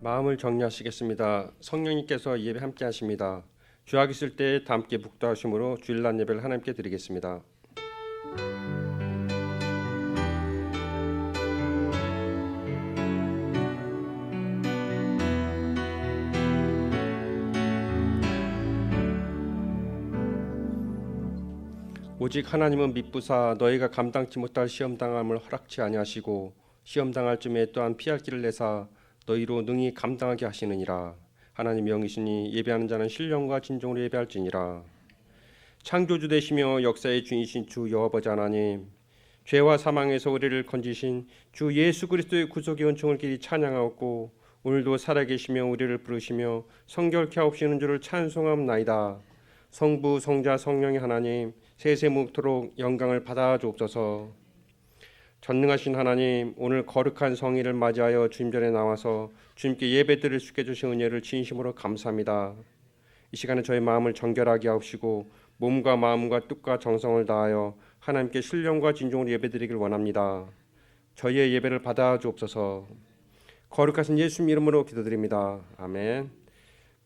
마음을 정리하시겠습니다. 성령님께서 예배 함께 하십니다. 주약 있을 때 다 함께 묵도하심으로 주일날 예배를 하나님께 드리겠습니다. 오직 하나님은 미쁘사 너희가 감당치 못할 시험당함을 허락치 아니하시고 시험당할 쯤에 또한 피할 길을 내사 너희로 능히 감당하게 하시느니라. 하나님 영이시니 예배하는 자는 신령과 진정으로 예배할지니라. 창조주 되시며 역사의 주이신 주 여호와버지 하나님, 죄와 사망에서 우리를 건지신 주 예수 그리스도의 구속의 은총을 길이 찬양하옵고 오늘도 살아계시며 우리를 부르시며 성결케 하옵시는 주를 찬송함나이다. 성부 성자 성령의 하나님, 세세무토록 영광을 받아 주옵소서. 전능하신 하나님, 오늘 거룩한 성일을 맞이하여 주님 전에 나와서 주님께 예배드릴 수 있게 주신 은혜를 진심으로 감사합니다. 이 시간에 저희 마음을 정결하게 하옵시고 몸과 마음과 뜻과 정성을 다하여 하나님께 신령과 진정으로 예배드리길 원합니다. 저희의 예배를 받아 주옵소서. 거룩하신 예수님 이름으로 기도드립니다. 아멘.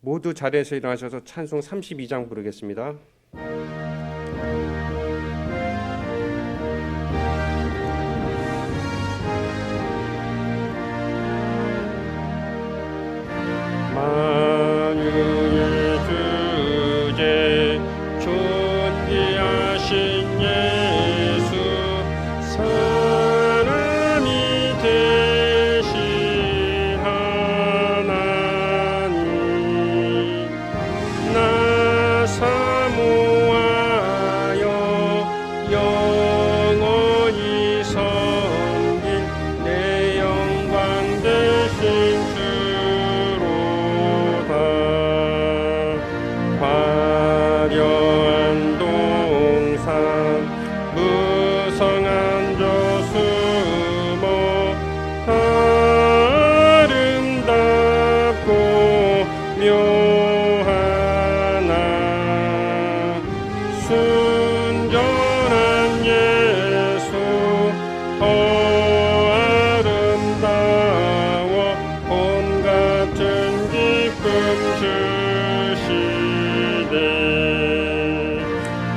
모두 자리에서 일어나셔서 찬송 32장 부르겠습니다. 만유의 주제 존귀하신 예수 사람이 되신 하나님 나 사모하여 영원히 섬길 내 영광 되신 화려한 동산 무성한 저수목 아름답고 묘하나 순전한 예수 아름다워 봄 같은 기쁨 주시네.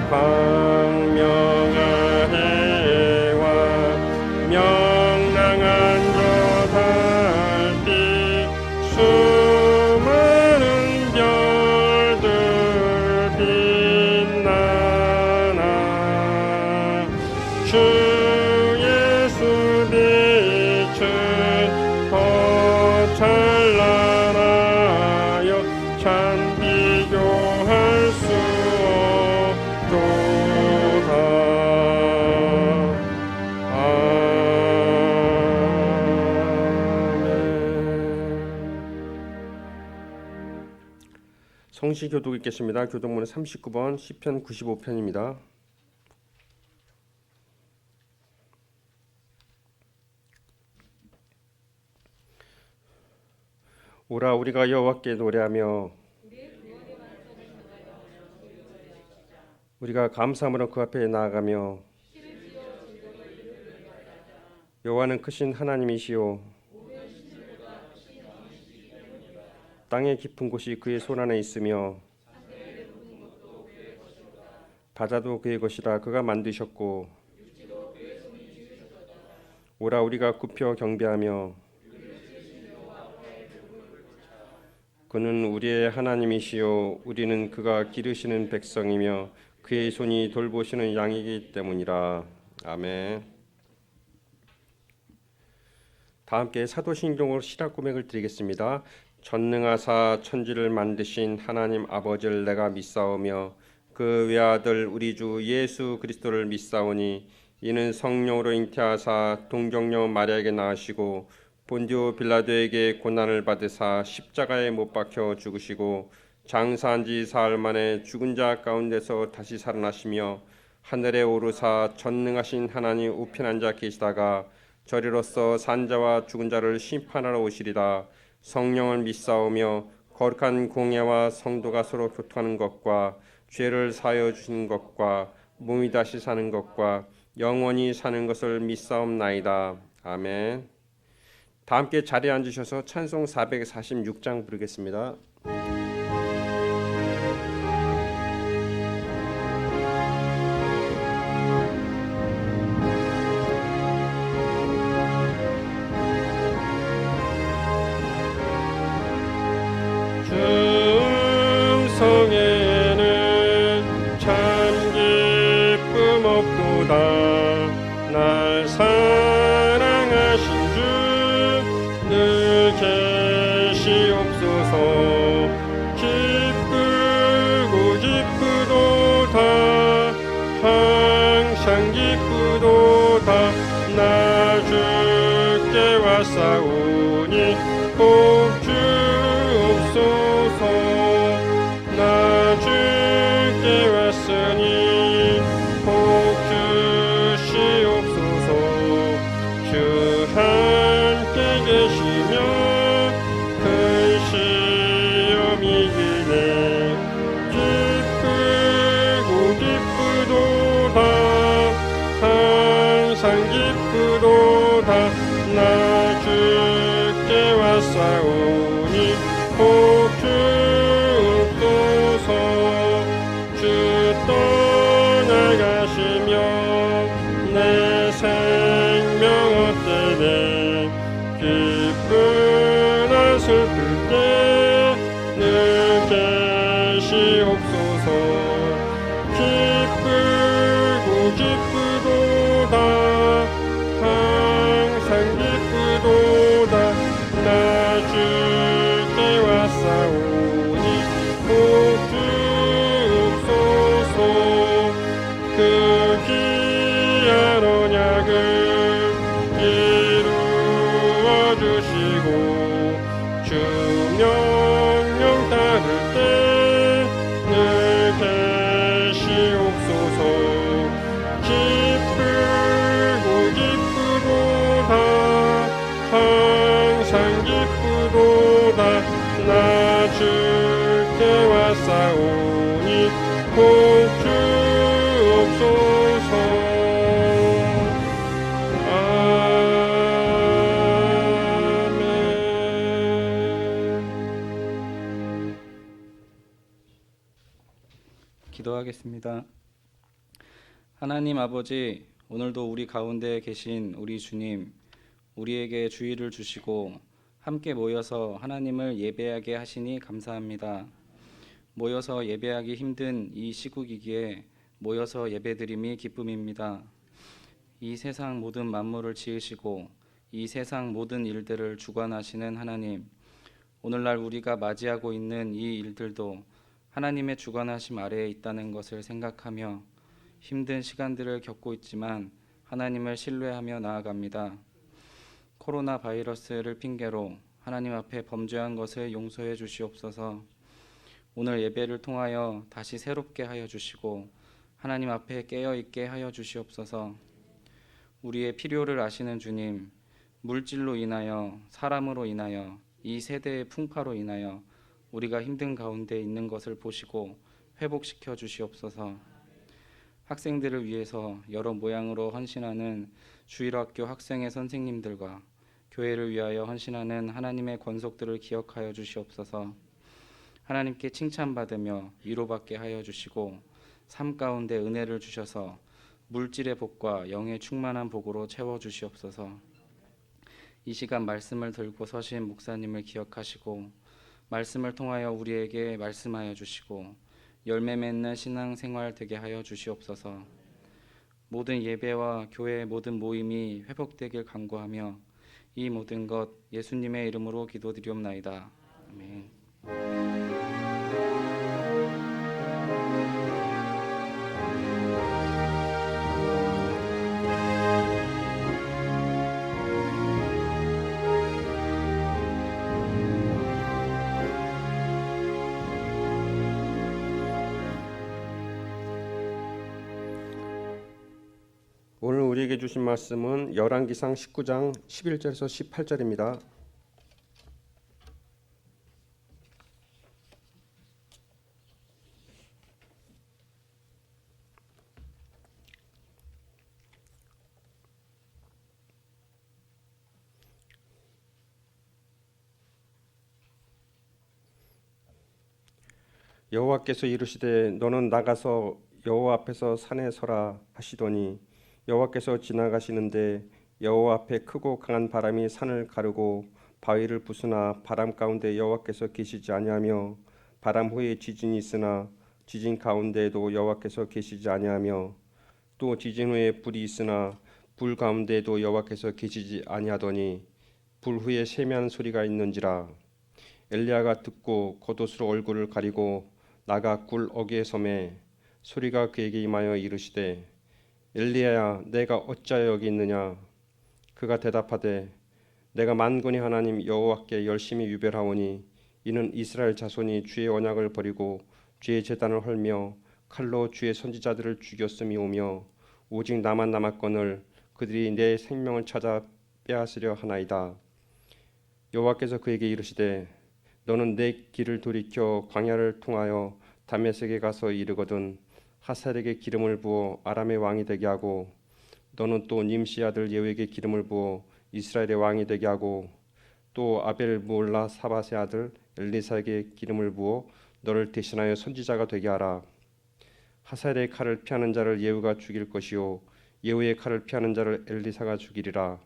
광명한 해와 명랑한 저 달빛 수많은 별들 빛나나 주 예수 빛은 더 찬란하여 참 비교할 수 없도다. 아멘. 성시교독 읽겠습니다. 교독문은 39번 시편 95편입니다. 오라 우리가 여호와께 노래하며 우리가 감사함으로 그 앞에 나아가며 여호와는 크신 하나님이시요 땅의 깊은 곳이 그의 손안에 있으며 바다도 그의 것이라 그가 만드셨고 오라 우리가 굽혀 경배하며 그는 우리의 하나님이시요 우리는 그가 기르시는 백성이며 그의 손이 돌보시는 양이기 때문이라. 아멘. 다 함께 사도신경으로 시락 고백을 드리겠습니다. 전능하사 천지를 만드신 하나님 아버지를 내가 믿사오며 그 외아들 우리 주 예수 그리스도를 믿사오니 이는 성령으로 잉태하사 동정녀 마리아에게 낳으시고 본디오 빌라도에게 고난을 받으사 십자가에 못 박혀 죽으시고 장사한 지 사흘 만에 죽은 자 가운데서 다시 살아나시며 하늘에 오르사 전능하신 하나님 우편 앉아 계시다가 저리로서 산자와 죽은 자를 심판하러 오시리다. 성령을 믿사오며 거룩한 공예와 성도가 서로 교통하는 것과 죄를 사하여 주시는 것과 몸이 다시 사는 것과 영원히 사는 것을 믿사옵나이다. 아멘. 다 함께 자리에 앉으셔서 찬송 446장 부르겠습니다. 성에는 참 기쁨 없도다. 날 사랑하신 주 늘 계시옵소서. 기쁘고 기쁘도다. 항상 기쁘도다. 나 주께 왔사오니 복 주옵소서. 나 주께 왔으니 복 주시옵소서. 주 함께 계시며 큰 시험이 기네. 기쁘고 기쁘도다. 항상 기쁘도다. 나 주께 왔사오니 복 주옵소서. 주 떠나가시며 내 생명 헛되네. 기쁘나 슬플 때 늘 계시옵소서. 기쁘고 기쁘도다. 항상 기쁘도다. 나 주께 왔사오니 복 주옵소서. 그 귀한 언약을 이루어 주시고 주 명령 따를 때 늘 계시옵소서. 기쁘고 기쁘도다. 항상 기쁘도다. 나 주께 왔사오니 복 주옵소서. 아멘. 기도하겠습니다. 하나님 아버지, 오늘도 우리 가운데 계신 우리 주님, 우리에게 주의를 주시고 함께 모여서 하나님을 예배하게 하시니 감사합니다. 모여서 예배하기 힘든 이 시국이기에 모여서 예배드림이 기쁨입니다. 이 세상 모든 만물을 지으시고 이 세상 모든 일들을 주관하시는 하나님, 오늘날 우리가 맞이하고 있는 이 일들도 하나님의 주관하심 아래에 있다는 것을 생각하며 힘든 시간들을 겪고 있지만 하나님을 신뢰하며 나아갑니다. 코로나 바이러스를 핑계로 하나님 앞에 범죄한 것을 용서해 주시옵소서. 오늘 예배를 통하여 다시 새롭게 하여 주시고 하나님 앞에 깨어있게 하여 주시옵소서. 우리의 필요를 아시는 주님, 물질로 인하여, 사람으로 인하여, 이 세대의 풍파로 인하여 우리가 힘든 가운데 있는 것을 보시고 회복시켜 주시옵소서. 학생들을 위해서 여러 모양으로 헌신하는 주일학교 학생회 선생님들과 교회를 위하여 헌신하는 하나님의 권속들을 기억하여 주시옵소서. 하나님께 칭찬받으며 위로받게 하여 주시고 삶 가운데 은혜를 주셔서 물질의 복과 영의 충만한 복으로 채워 주시옵소서. 이 시간 말씀을 들고 서신 목사님을 기억하시고 말씀을 통하여 우리에게 말씀하여 주시고 열매 맺는 신앙생활 되게 하여 주시옵소서. 모든 예배와 교회의 모든 모임이 회복되길 간구하며 이 모든 것 예수님의 이름으로 기도드리옵나이다. 아멘. 오늘 우리에게 주신 말씀은 열왕기상 19장 11절에서 18절입니다. 여호와께서 이르시되 너는 나가서 여호와 앞에서 산에 서라 하시더니 여호와께서 지나가시는데 여호와 앞에 크고 강한 바람이 산을 가르고 바위를 부수나 바람 가운데 여호와께서 계시지 아니하며 바람 후에 지진이 있으나 지진 가운데에도 여호와께서 계시지 아니하며 또 지진 후에 불이 있으나 불 가운데에도 여호와께서 계시지 아니하더니 불 후에 세미한 소리가 있는지라. 엘리야가 듣고 겉옷으로 얼굴을 가리고 나가 굴 어귀에 섬에 소리가 그에게 임하여 이르시되 엘리야야 내가 어찌하여 여기 있느냐. 그가 대답하되 내가 만군의 하나님 여호와께 열심히 유별하오니 이는 이스라엘 자손이 주의 언약을 버리고 주의 제단을 헐며 칼로 주의 선지자들을 죽였음이오며 오직 나만 남았거늘 그들이 내 생명을 찾아 빼앗으려 하나이다. 여호와께서 그에게 이르시되 너는 내 길을 돌이켜 광야를 통하여 다메섹에 가서 이르거든 하살에게 기름을 부어 아람의 왕이 되게 하고 너는 또 님시 아들 예후에게 기름을 부어 이스라엘의 왕이 되게 하고 또 아벨 무올라 사밧의 아들 엘리사에게 기름을 부어 너를 대신하여 선지자가 되게 하라. 하살의 칼을 피하는 자를 예후가 죽일 것이요 예후의 칼을 피하는 자를 엘리사가 죽이리라.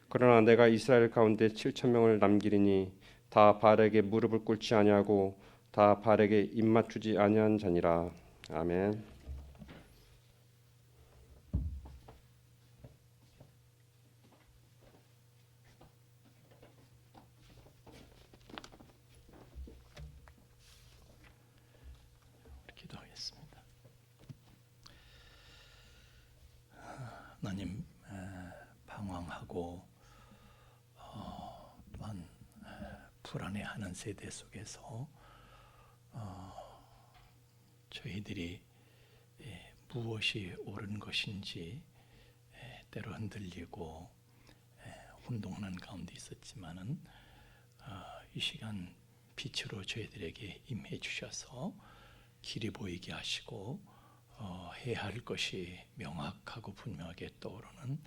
그러나 내가 이스라엘 가운데 7,000명을 남기리니 다 바알에게 무릎을 꿇지 아니하고 다 바알에게 입맞추지 아니한 자니라. 아멘. 기도하겠습니다. 하나님, 방황하고 또한 불안해하는 세대 속에서 저희들이 무엇이 옳은 것인지 때로 흔들리고 혼동하는 가운데 있었지만은 이 시간 빛으로 저희들에게 임해 주셔서 길이 보이게 하시고 해야 할 것이 명확하고 분명하게 떠오르는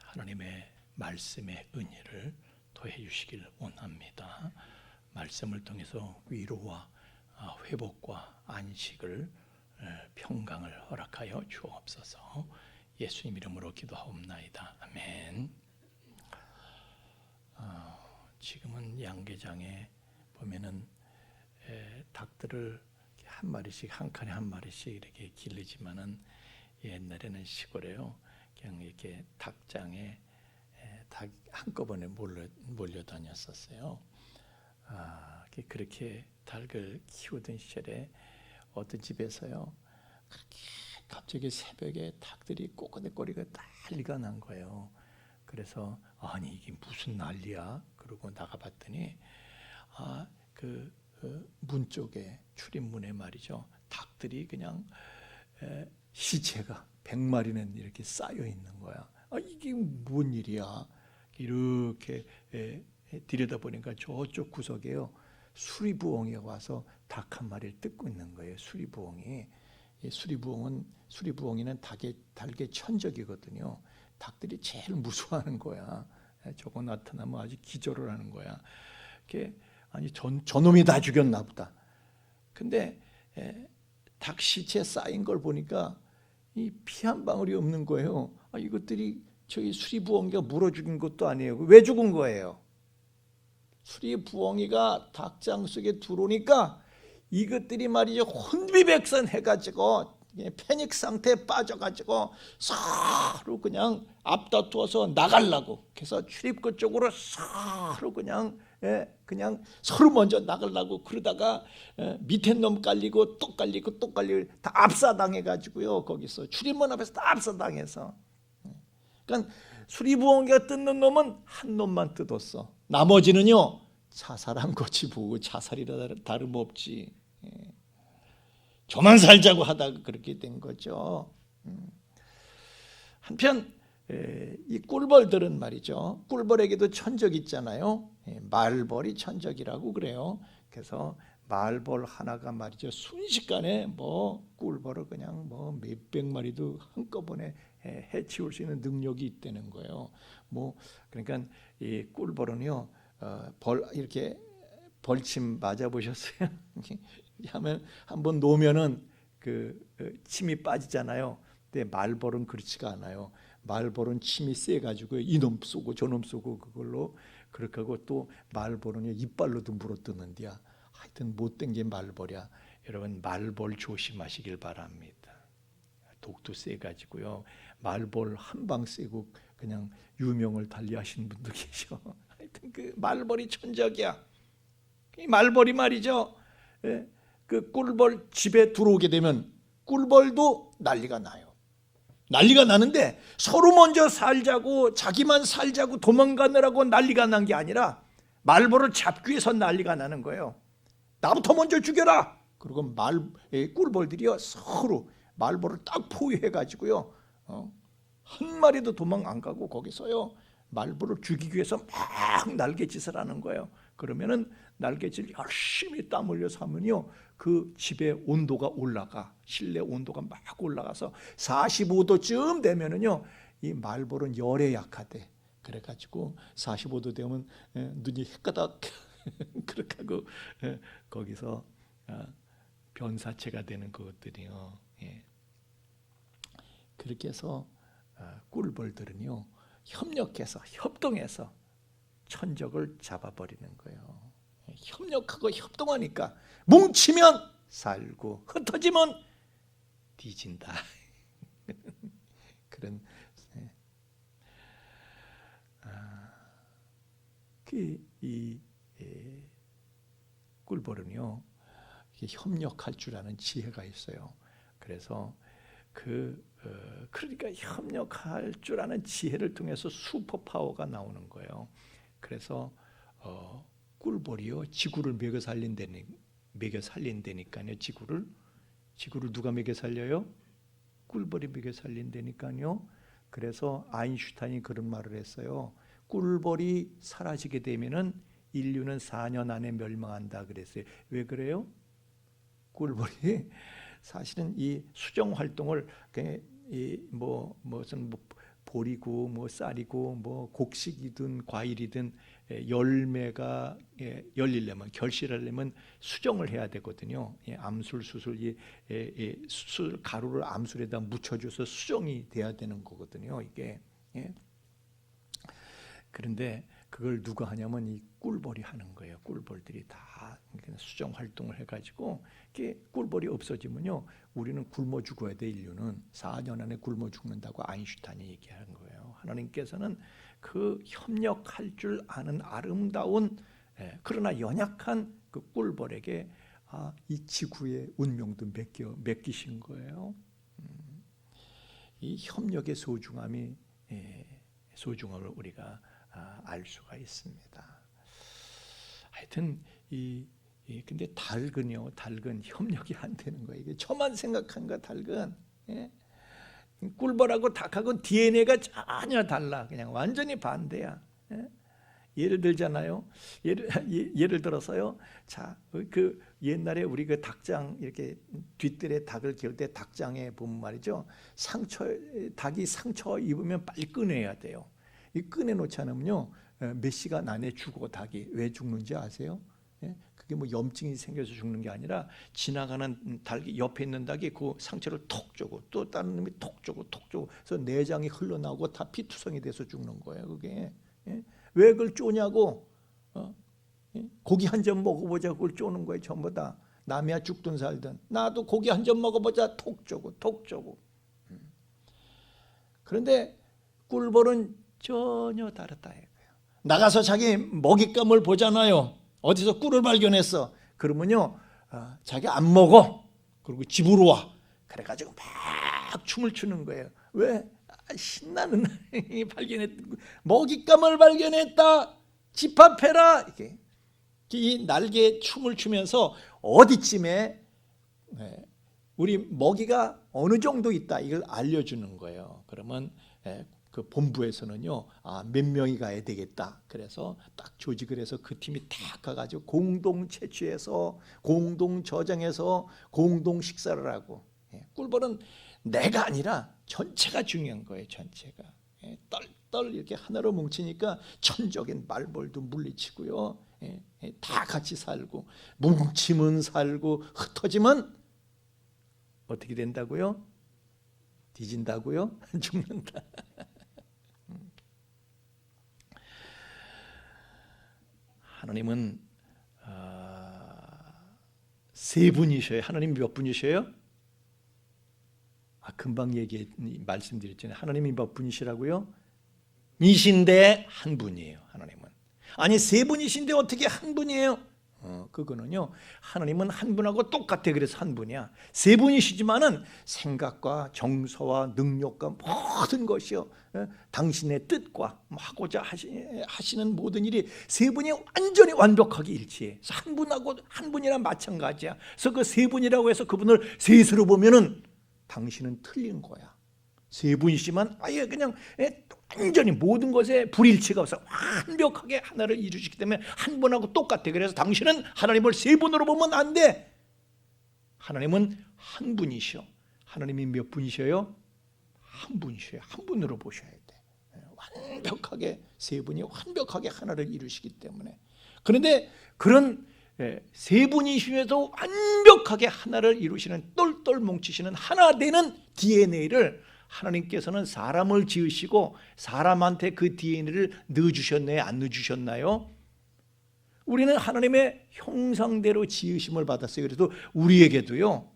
하나님의 말씀의 은혜를 더해 주시길 원합니다. 말씀을 통해서 위로와 회복과 안식을 평강을 허락하여 주옵소서. 예수님 이름으로 기도하옵나이다. 아멘. 지금은 양계장에 보면은 닭들을 한 마리씩 한 칸에 한 마리씩 이렇게 기르지만은 옛날에는 시골에요. 그냥 이렇게 닭장에 닭 한꺼번에 몰려 다녔었어요. 그렇게 닭을 키우던 시절에 어떤 집에서요, 갑자기 새벽에 닭들이 꼬꼬대꼬리가 난리가 난 거예요. 그래서 아니 이게 무슨 난리야? 그러고 나가봤더니 문 쪽에 출입문에 말이죠, 닭들이 그냥 시체가 100마리는 이렇게 쌓여 있는 거야. 이게 뭔 일이야? 이렇게 들여다보니까 저쪽 구석에요, 수리부엉이가 와서 닭 한 마리를 뜯고 있는 거예요. 수리부엉이. 수리부엉이는 닭의 천적이거든요. 닭들이 제일 무서워하는 거야. 저거 나타나면 아주 기절을 하는 거야. 아니 저놈이 다 죽였나 보다. 근데 닭 시체 쌓인 걸 보니까 이 피 한 방울이 없는 거예요. 이것들이 저희 수리부엉이가 물어 죽인 것도 아니에요. 왜 죽은 거예요? 수리부엉이가 닭장 속에 들어오니까 이것들이 말이죠, 혼비백산 해가지고 패닉 상태에 빠져가지고 서로 그냥 앞다투어서 나가려고, 그래서 출입구 쪽으로 서로 그냥 서로 먼저 나가려고 그러다가 밑에 놈 깔리고 또 깔리고 또 깔리고 다 압사당해가지고요. 거기서 출입문 앞에서 다 압사당해서. 그러니까 수리부엉이가 뜯는 놈은 한 놈만 뜯었어. 나머지는요 자살한 거지 뭐, 자살이라 다름없지. 저만 살자고 하다가 그렇게 된 거죠. 한편 이 꿀벌들은 말이죠, 꿀벌에게도 천적이 있잖아요. 말벌이 천적이라고 그래요. 그래서 말벌 하나가 말이죠, 순식간에 꿀벌을 그냥 몇백 마리도 한꺼번에 해치울 수 있는 능력이 있다는 거예요. 그러니까 이 꿀벌은요, 이렇게 벌침 맞아 보셨어요? 하면 한번 놓으면은 침이 빠지잖아요. 근데 말벌은 그렇지가 않아요. 말벌은 침이 세가지고 이놈 쏘고 저놈 쏘고 그걸로 그렇게 하고 또 말벌은 이빨로도 물어뜯는디야. 하여튼 못된 게 말벌이야. 여러분 말벌 조심하시길 바랍니다. 독도 세가지고요. 말벌 한 방 쐬고 그냥 유명을 달리하시는 분도 계셔. 하여튼 그 말벌이 천적이야. 이 말벌이 말이죠. 그 꿀벌 집에 들어오게 되면 꿀벌도 난리가 나요. 난리가 나는데 서로 먼저 살자고 자기만 살자고 도망가느라고 난리가 난 게 아니라 말벌을 잡기 위해서 난리가 나는 거예요. 나부터 먼저 죽여라. 그리고 꿀벌들이요 서로 말벌을 딱 포위해가지고요 한 마리도 도망 안 가고 거기서요 말벌을 죽이기 위해서 막 날갯짓을 하는 거예요. 그러면은 날갯짓을 열심히 땀 흘려서 하면요 그 집의 온도가 올라가, 실내 온도가 막 올라가서 45도쯤 되면은요 이 말벌은 열에 약하대. 그래가지고 45도 되면 눈이 헷가닥 그렇게 하고 거기서 변사체가 되는 것들이요. 그렇게 해서 꿀벌들은요 협력해서 협동해서 천적을 잡아버리는 거예요. 협력하고 협동하니까 뭉치면 살고 흩어지면 뒤진다. 그런 이 꿀벌은요 협력할 줄 아는 지혜가 있어요. 그래서 그러니까 협력할 줄 아는 지혜를 통해서 슈퍼 파워가 나오는 거예요. 그래서 꿀벌이요 지구를 먹여 살린다니까요. 지구를 누가 먹여 살려요? 꿀벌이 먹여 살린다니까요. 그래서 아인슈타인이 그런 말을 했어요. 꿀벌이 사라지게 되면은 인류는 4년 안에 멸망한다 그랬어요. 왜 그래요? 꿀벌이 사실은 이 수정 활동을 무슨 보리고 뭐 쌀이고 뭐 곡식이든 과일이든 열매가 열리려면 결실하려면 수정을 해야 되거든요. 암술 수술 수술 가루를 암술에다 묻혀줘서 수정이 돼야 되는 거거든요. 이게 그런데 그걸 누가 하냐면 이 꿀벌이 하는 거예요. 꿀벌들이 다 수정 활동을 해가지고 이게 꿀벌이 없어지면요 우리는 굶어 죽어야 돼. 인류는 4년 안에 굶어 죽는다고 아인슈타인이 얘기하는 거예요. 하나님께서는 그 협력할 줄 아는 아름다운 그러나 연약한 그 꿀벌에게 이 지구의 운명도 맡기신 거예요. 이 협력의 소중함을 우리가 알 수가 있습니다. 하여튼 근데 닭은 협력이 안 되는 거예요. 이게 저만 생각한 거 닭은 꿀벌하고 닭하고는 DNA가 전혀 달라. 그냥 완전히 반대야. 예를 들잖아요. 예를 들어서요. 자, 그 옛날에 우리 그 닭장 이렇게 뒷뜰에 닭을 키울 때 닭장에 보면 말이죠. 닭이 상처 입으면 빨리 꺼내야 돼요. 이 꺼내 놓지 않으면요 몇 시간 안에 죽어. 닭이 왜 죽는지 아세요? 그게 뭐 염증이 생겨서 죽는 게 아니라 지나가는 닭이 옆에 있는 닭이 그 상처를 톡 쪼고 또 다른 놈이 톡 쪼고 그래서 내장이 흘러나오고 다 피투성이 돼서 죽는 거예요. 그게 왜 그걸 쪼냐고. 고기 한 점 먹어보자 그걸 쪼는 거예요. 전부 다. 남이야 죽든 살든 나도 고기 한 점 먹어보자 톡 쪼고. 그런데 꿀벌은 전혀 다르다 이거예요. 나가서 자기 먹잇감을 보잖아요. 어디서 꿀을 발견했어. 그러면요 자기 안 먹어. 그리고 집으로 와. 그래가지고 막 춤을 추는 거예요. 왜? 신나는 먹잇감을 발견했다. 집합해라. 이렇게 이 날개 춤을 추면서 어디쯤에 우리 먹이가 어느 정도 있다 이걸 알려주는 거예요. 그러면 그 본부에서는요 몇 명이 가야 되겠다. 그래서 딱 조직을 해서 그 팀이 딱 가가지고 공동 채취해서 공동 저장해서 공동 식사를 하고. 꿀벌은 내가 아니라 전체가 중요한 거예요. 전체가 떨떨 이렇게 하나로 뭉치니까 천적인 말벌도 물리치고요. 다 같이 살고 뭉치면 살고 흩어지면 어떻게 된다고요? 뒤진다고요? 죽는다. 하나님은 세 분이셔요. 하나님 몇 분이셔요? 금방 말씀드렸잖아요. 하나님이 몇 분이시라고요? 이신데 한 분이에요. 하나님은. 아니 세 분이신데 어떻게 한 분이에요? 그거는요, 하나님은 한 분하고 똑같아. 그래서 한 분이야. 세 분이시지만은 생각과 정서와 능력과 모든 것이요, 당신의 뜻과 하고자 하시는 모든 일이 세 분이 완전히 완벽하게 일치해. 그래서 한 분하고 한 분이랑 마찬가지야. 그래서 그 세 분이라고 해서 그분을 셋으로 보면은 당신은 틀린 거야. 세 분이시지만 아예 그냥 완전히 모든 것에 불일치가 없어. 완벽하게 하나를 이루시기 때문에 한 분하고 똑같아. 그래서 당신은 하나님을 세 분으로 보면 안 돼. 하나님은 한 분이셔. 하나님이 몇 분이셔요? 한 분이셔요. 한 분으로 보셔야 돼. 완벽하게 세 분이 완벽하게 하나를 이루시기 때문에. 그런데 그런 세 분이시면서 완벽하게 하나를 이루시는, 똘똘 뭉치시는 하나 되는 DNA를 하나님께서는 사람을 지으시고 사람한테 그 DNA를 넣어주셨나요? 안 넣어주셨나요? 우리는 하나님의 형상대로 지으심을 받았어요. 그래도 우리에게도요,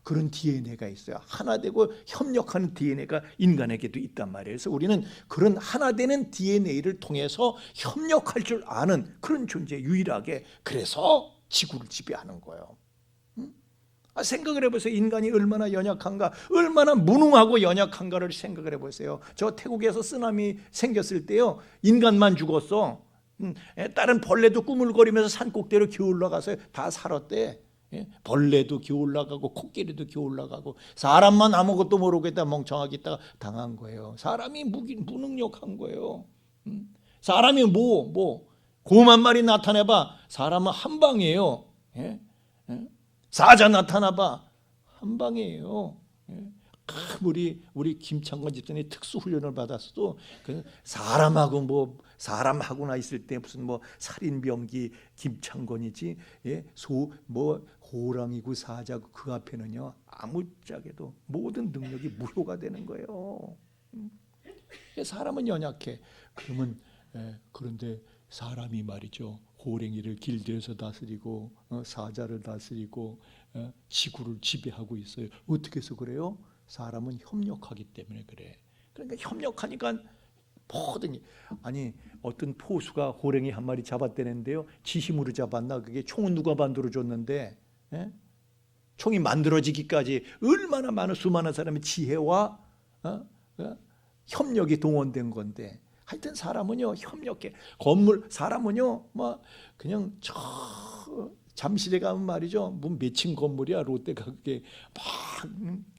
그런 DNA가 있어요. 하나 되고 협력하는 DNA가 인간에게도 있단 말이에요. 그래서 우리는 그런 하나 되는 DNA를 통해서 협력할 줄 아는 그런 존재, 유일하게. 그래서 지구를 지배하는 거예요. 생각을 해보세요. 인간이 얼마나 연약한가, 얼마나 무능하고 연약한가를 생각을 해보세요. 저 태국에서 쓰나미 생겼을 때요, 인간만 죽었어. 다른 벌레도 꾸물거리면서 산 꼭대기로 기어 올라가서 다 살았대. 벌레도 기어 올라가고 코끼리도 기어 올라가고, 사람만 아무것도 모르고 있다 멍청하게 있다가 당한 거예요. 사람이 무능력한 거예요. 사람이 곰 한 마리 나타내봐, 사람은 한 방이에요. 사자 나타나봐, 한 방이에요. 우리 김창건 집사님이 특수훈련을 받았어도 사람하고나 있을 때 무슨 살인병기 김창건이지, 호랑이고 사자고 그 앞에는요 아무짝에도 모든 능력이 무효가 되는 거예요. 사람은 연약해. 그런데 사람이 말이죠, 호랭이를 길들여서 다스리고 사자를 다스리고 지구를 지배하고 있어요. 어떻게 해서 그래요? 사람은 협력하기 때문에 그래. 그러니까 협력하니까 모든, 아니 어떤 포수가 호랭이 한 마리 잡았다는데요, 지 힘으로 잡았나? 그게 총은 누가 만들어줬는데, 총이 만들어지기까지 얼마나 많은 수많은 사람의 지혜와 협력이 동원된 건데. 하여튼 사람은요 협력해. 사람은요 그냥 저 잠실에 가면 말이죠, 몇 층 건물이야, 롯데가 그게 막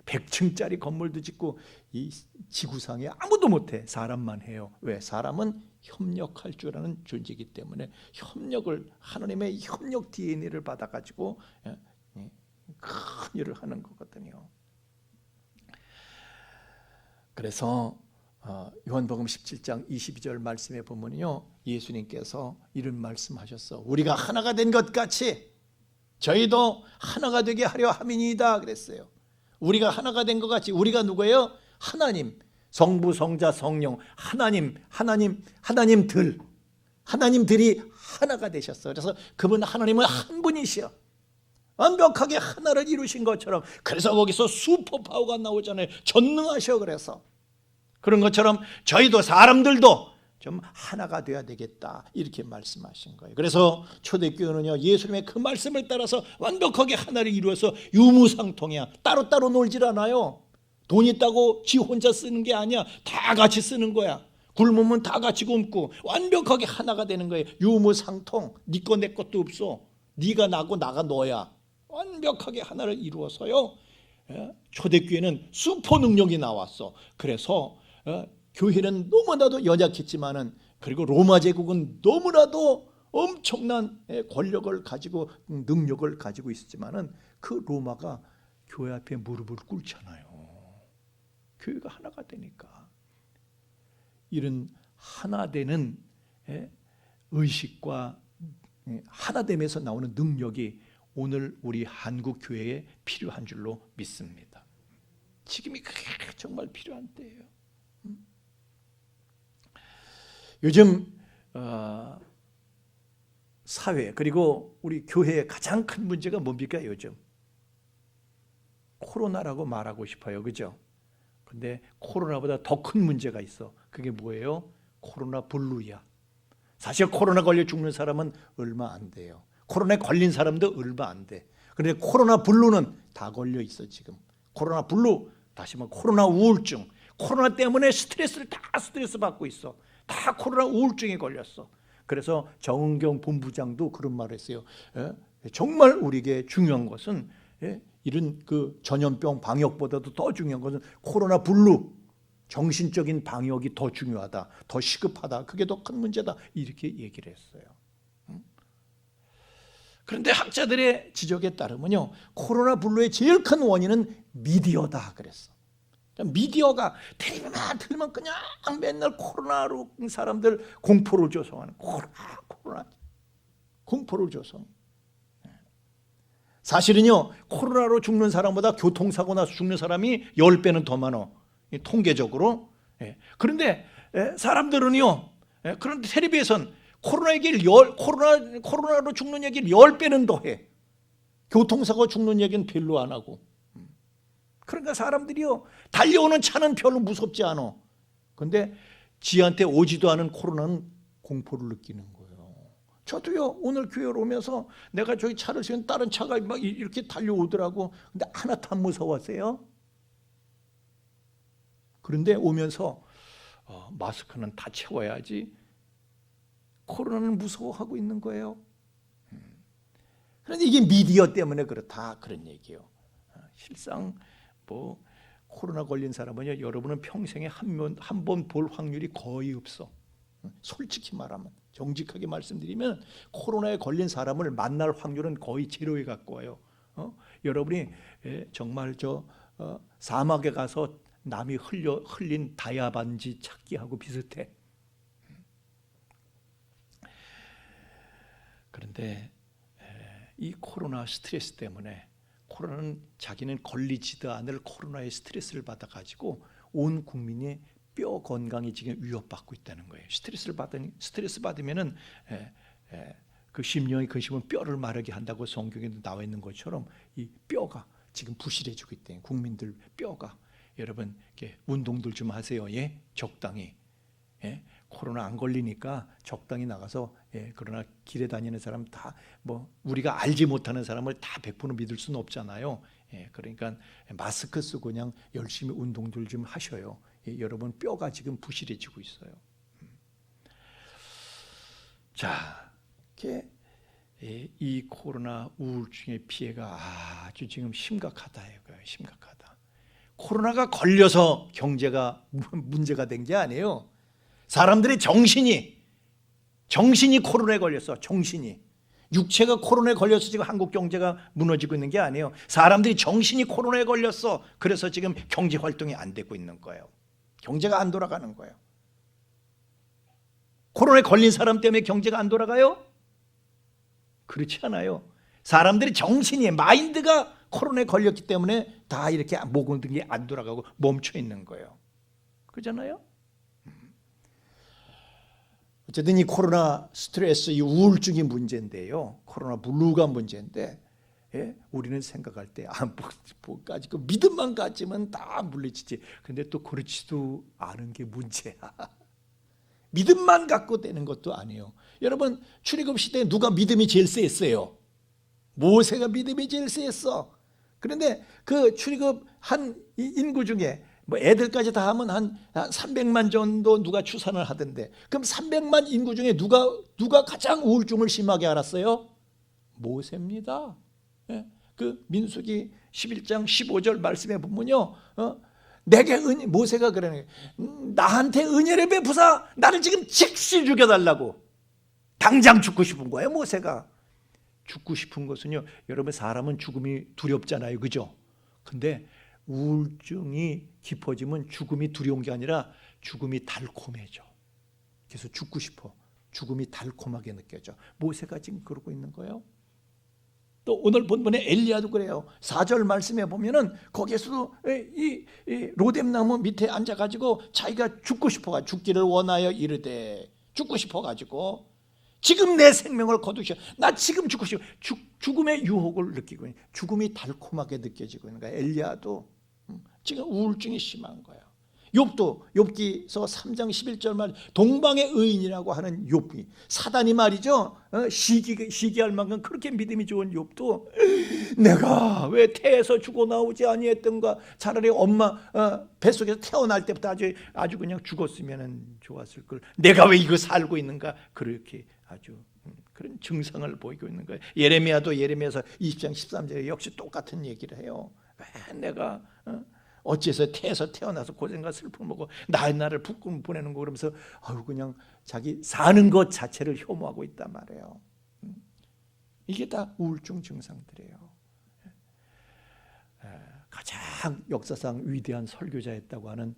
100층짜리 건물도 짓고, 이 지구상에 아무도 못해. 사람만 해요. 왜? 사람은 협력할 줄 아는 존재이기 때문에 하나님의 협력 DNA를 받아가지고 큰 일을 하는 거거든요. 그래서 요한복음 17장 22절 말씀에 보면요, 예수님께서 이런 말씀하셨어. 우리가 하나가 된 것 같이 저희도 하나가 되게 하려 함이니이다 그랬어요. 우리가 하나가 된 것 같이. 우리가 누구예요? 하나님, 성부, 성자, 성령, 하나님들이 하나가 되셨어. 그래서 그분 하나님은 한 분이시여. 완벽하게 하나를 이루신 것처럼. 그래서 거기서 슈퍼파워가 나오잖아요. 전능하셔. 그래서 그런 것처럼 저희도, 사람들도 좀 하나가 돼야 되겠다, 이렇게 말씀하신 거예요. 그래서 초대교회는요, 예수님의 그 말씀을 따라서 완벽하게 하나를 이루어서 유무상통이야. 따로따로 놀질 않아요. 돈 있다고 지 혼자 쓰는 게 아니야. 다 같이 쓰는 거야. 굶으면 다 같이 굶고 완벽하게 하나가 되는 거예요. 유무상통. 네 거 내 것도 없어. 네가 나고 나가 너야. 완벽하게 하나를 이루어서요, 초대교회는 슈퍼 능력이 나왔어. 그래서 교회는 너무나도 연약했지만은, 그리고 로마 제국은 너무나도 엄청난 권력을 가지고 능력을 가지고 있었지만은, 그 로마가 교회 앞에 무릎을 꿇잖아요. 교회가 하나가 되니까. 이런 하나 되는 의식과 하나됨에서 나오는 능력이 오늘 우리 한국 교회에 필요한 줄로 믿습니다. 지금이 그게 정말 필요한 때예요. 요즘 사회 그리고 우리 교회의 가장 큰 문제가 뭡니까? 요즘 코로나라고 말하고 싶어요, 그죠? 근데 코로나보다 더 큰 문제가 있어. 그게 뭐예요? 코로나 블루야. 사실 코로나 걸려 죽는 사람은 얼마 안 돼요. 코로나에 걸린 사람도 얼마 안 돼. 그런데 코로나 블루는 다 걸려 있어 지금. 코로나 블루, 다시 말해 코로나 우울증. 코로나 때문에 스트레스 받고 있어. 다 코로나 우울증에 걸렸어. 그래서 정은경 본부장도 그런 말을 했어요. 정말 우리에게 중요한 것은 이런 그 전염병 방역보다도 더 중요한 것은 코로나 블루, 정신적인 방역이 더 중요하다, 더 시급하다, 그게 더 큰 문제다, 이렇게 얘기를 했어요. 그런데 학자들의 지적에 따르면요, 코로나 블루의 제일 큰 원인은 미디어다 그랬어. 미디어가 텔레비만 틀면 그냥 맨날 코로나로 사람들 공포를 조성하는, 코로나 공포를 조성. 사실은요, 코로나로 죽는 사람보다 교통사고 나서 죽는 사람이 10배는 더 많아, 통계적으로. 그런데 사람들은요, 그런데 텔레비에선 코로나로 죽는 얘기를 10배는 더 해. 교통사고 죽는 얘기는 별로 안 하고. 그러니까 사람들이요, 달려오는 차는 별로 무섭지 않아. 근데 지한테 오지도 않은 코로나는 공포를 느끼는 거예요. 저도요, 오늘 교회로 오면서 내가 저기 차를 세운 다른 차가 막 이렇게 달려오더라고. 근데 하나도 안 무서웠어요. 그런데 오면서 마스크는 다 채워야지. 코로나는 무서워하고 있는 거예요. 그런데 이게 미디어 때문에 그렇다, 그런 얘기예요. 실상 뭐 코로나 걸린 사람은요, 여러분은 평생에 한 번 볼 확률이 거의 없어. 솔직히 말하면, 정직하게 말씀드리면 코로나에 걸린 사람을 만날 확률은 거의 제로에 가까워요. 여러분이 정말 사막에 가서 남이 흘린 다이아 반지 찾기하고 비슷해. 그런데 이 코로나 스트레스 때문에, 코로나는 자기는 걸리지도 않을 코로나의 스트레스를 받아가지고 온 국민의 뼈 건강이 지금 위협받고 있다는 거예요. 스트레스 받으면은 그 심령이 근심은 뼈를 마르게 한다고 성경에도 나와 있는 것처럼 이 뼈가 지금 부실해지고 있대요. 국민들 뼈가. 여러분, 이렇게 운동들 좀 하세요. 예, 적당히. 예, 코로나 안 걸리니까 적당히 나가서. 그러나 길에 다니는 사람 다 뭐 우리가 알지 못하는 사람을 다 100% 믿을 수는 없잖아요. 그러니까 마스크 쓰고 그냥 열심히 운동들 좀 하셔요. 여러분, 뼈가 지금 부실해지고 있어요. 자, 이렇게 이 코로나 우울증의 피해가 아주 지금 심각하다 이거예요. 심각하다. 코로나가 걸려서 경제가 문제가 된 게 아니에요. 사람들의 정신이 코로나에 걸렸어. 정신이. 육체가 코로나에 걸려서 지금 한국 경제가 무너지고 있는 게 아니에요. 사람들이 정신이 코로나에 걸렸어. 그래서 지금 경제 활동이 안 되고 있는 거예요. 경제가 안 돌아가는 거예요. 코로나에 걸린 사람 때문에 경제가 안 돌아가요? 그렇지 않아요. 사람들의 정신이, 마인드가 코로나에 걸렸기 때문에 다 이렇게 모든 게 안 돌아가고 멈춰 있는 거예요. 그렇잖아요? 어쨌든 이 코로나 스트레스, 이 우울증이 문제인데요. 코로나 블루가 문제인데, 우리는 생각할 때 뭐까지 그 믿음만 가지면 다 물리치지. 근데 또 그렇지도 않은 게 문제야. 믿음만 갖고 되는 것도 아니에요. 여러분, 출애굽 시대에 누가 믿음이 제일 셌어요? 모세가 믿음이 제일 셌어. 그런데 그 출애굽한 인구 중에 뭐 애들까지 다 하면 한 300만 정도 누가 추산을 하던데, 그럼 300만 인구 중에 누가 가장 우울증을 심하게 앓았어요? 모세입니다. 그 민수기 11장 15절 말씀에 보면요, 내게 모세가 그러네, 나한테 은혜를 베푸사 나를 지금 즉시 죽여달라고. 당장 죽고 싶은 거예요. 모세가 죽고 싶은 것은요, 여러분, 사람은 죽음이 두렵잖아요, 그죠? 근데 우울증이 깊어지면 죽음이 두려운 게 아니라 죽음이 달콤해져. 그래서 죽고 싶어. 죽음이 달콤하게 느껴져. 모세가 지금 그러고 있는 거예요. 또 오늘 본문에 엘리야도 그래요. 4절 말씀에 보면은 거기에서도 이 로뎀나무 밑에 앉아가지고 자기가 죽고 싶어가 죽기를 원하여 이르되 죽고 싶어가지고 지금 내 생명을 거두시오. 나 지금 죽고 싶어. 죽음의 유혹을 느끼고 있는, 죽음이 달콤하게 느껴지고 있는 거야. 엘리야도 지금 우울증이 심한 거예요. 욥도 욥기서 3장 11절 말 동방의 의인이라고 하는 욥이 사단이 말이죠. 시기할 만큼 그렇게 믿음이 좋은 욥도 내가 왜 태에서 죽어 나오지 아니했던가. 차라리 엄마 뱃속에서 태어날 때부터 아주 그냥 죽었으면 좋았을 걸. 내가 왜 이거 살고 있는가. 그렇게 아주 그런 증상을 보이고 있는 거예요. 예레미야도 예레미야서 20장 13절에 역시 똑같은 얘기를 해요. 왜 내가 어째서 태에서 태어나서 고생과 슬픔을 먹고 나의 날을 부끄럼 보내는 거. 그러면서 그냥 자기 사는 것 자체를 혐오하고 있단 말이에요. 이게 다 우울증 증상들이에요. 가장 역사상 위대한 설교자였다고 하는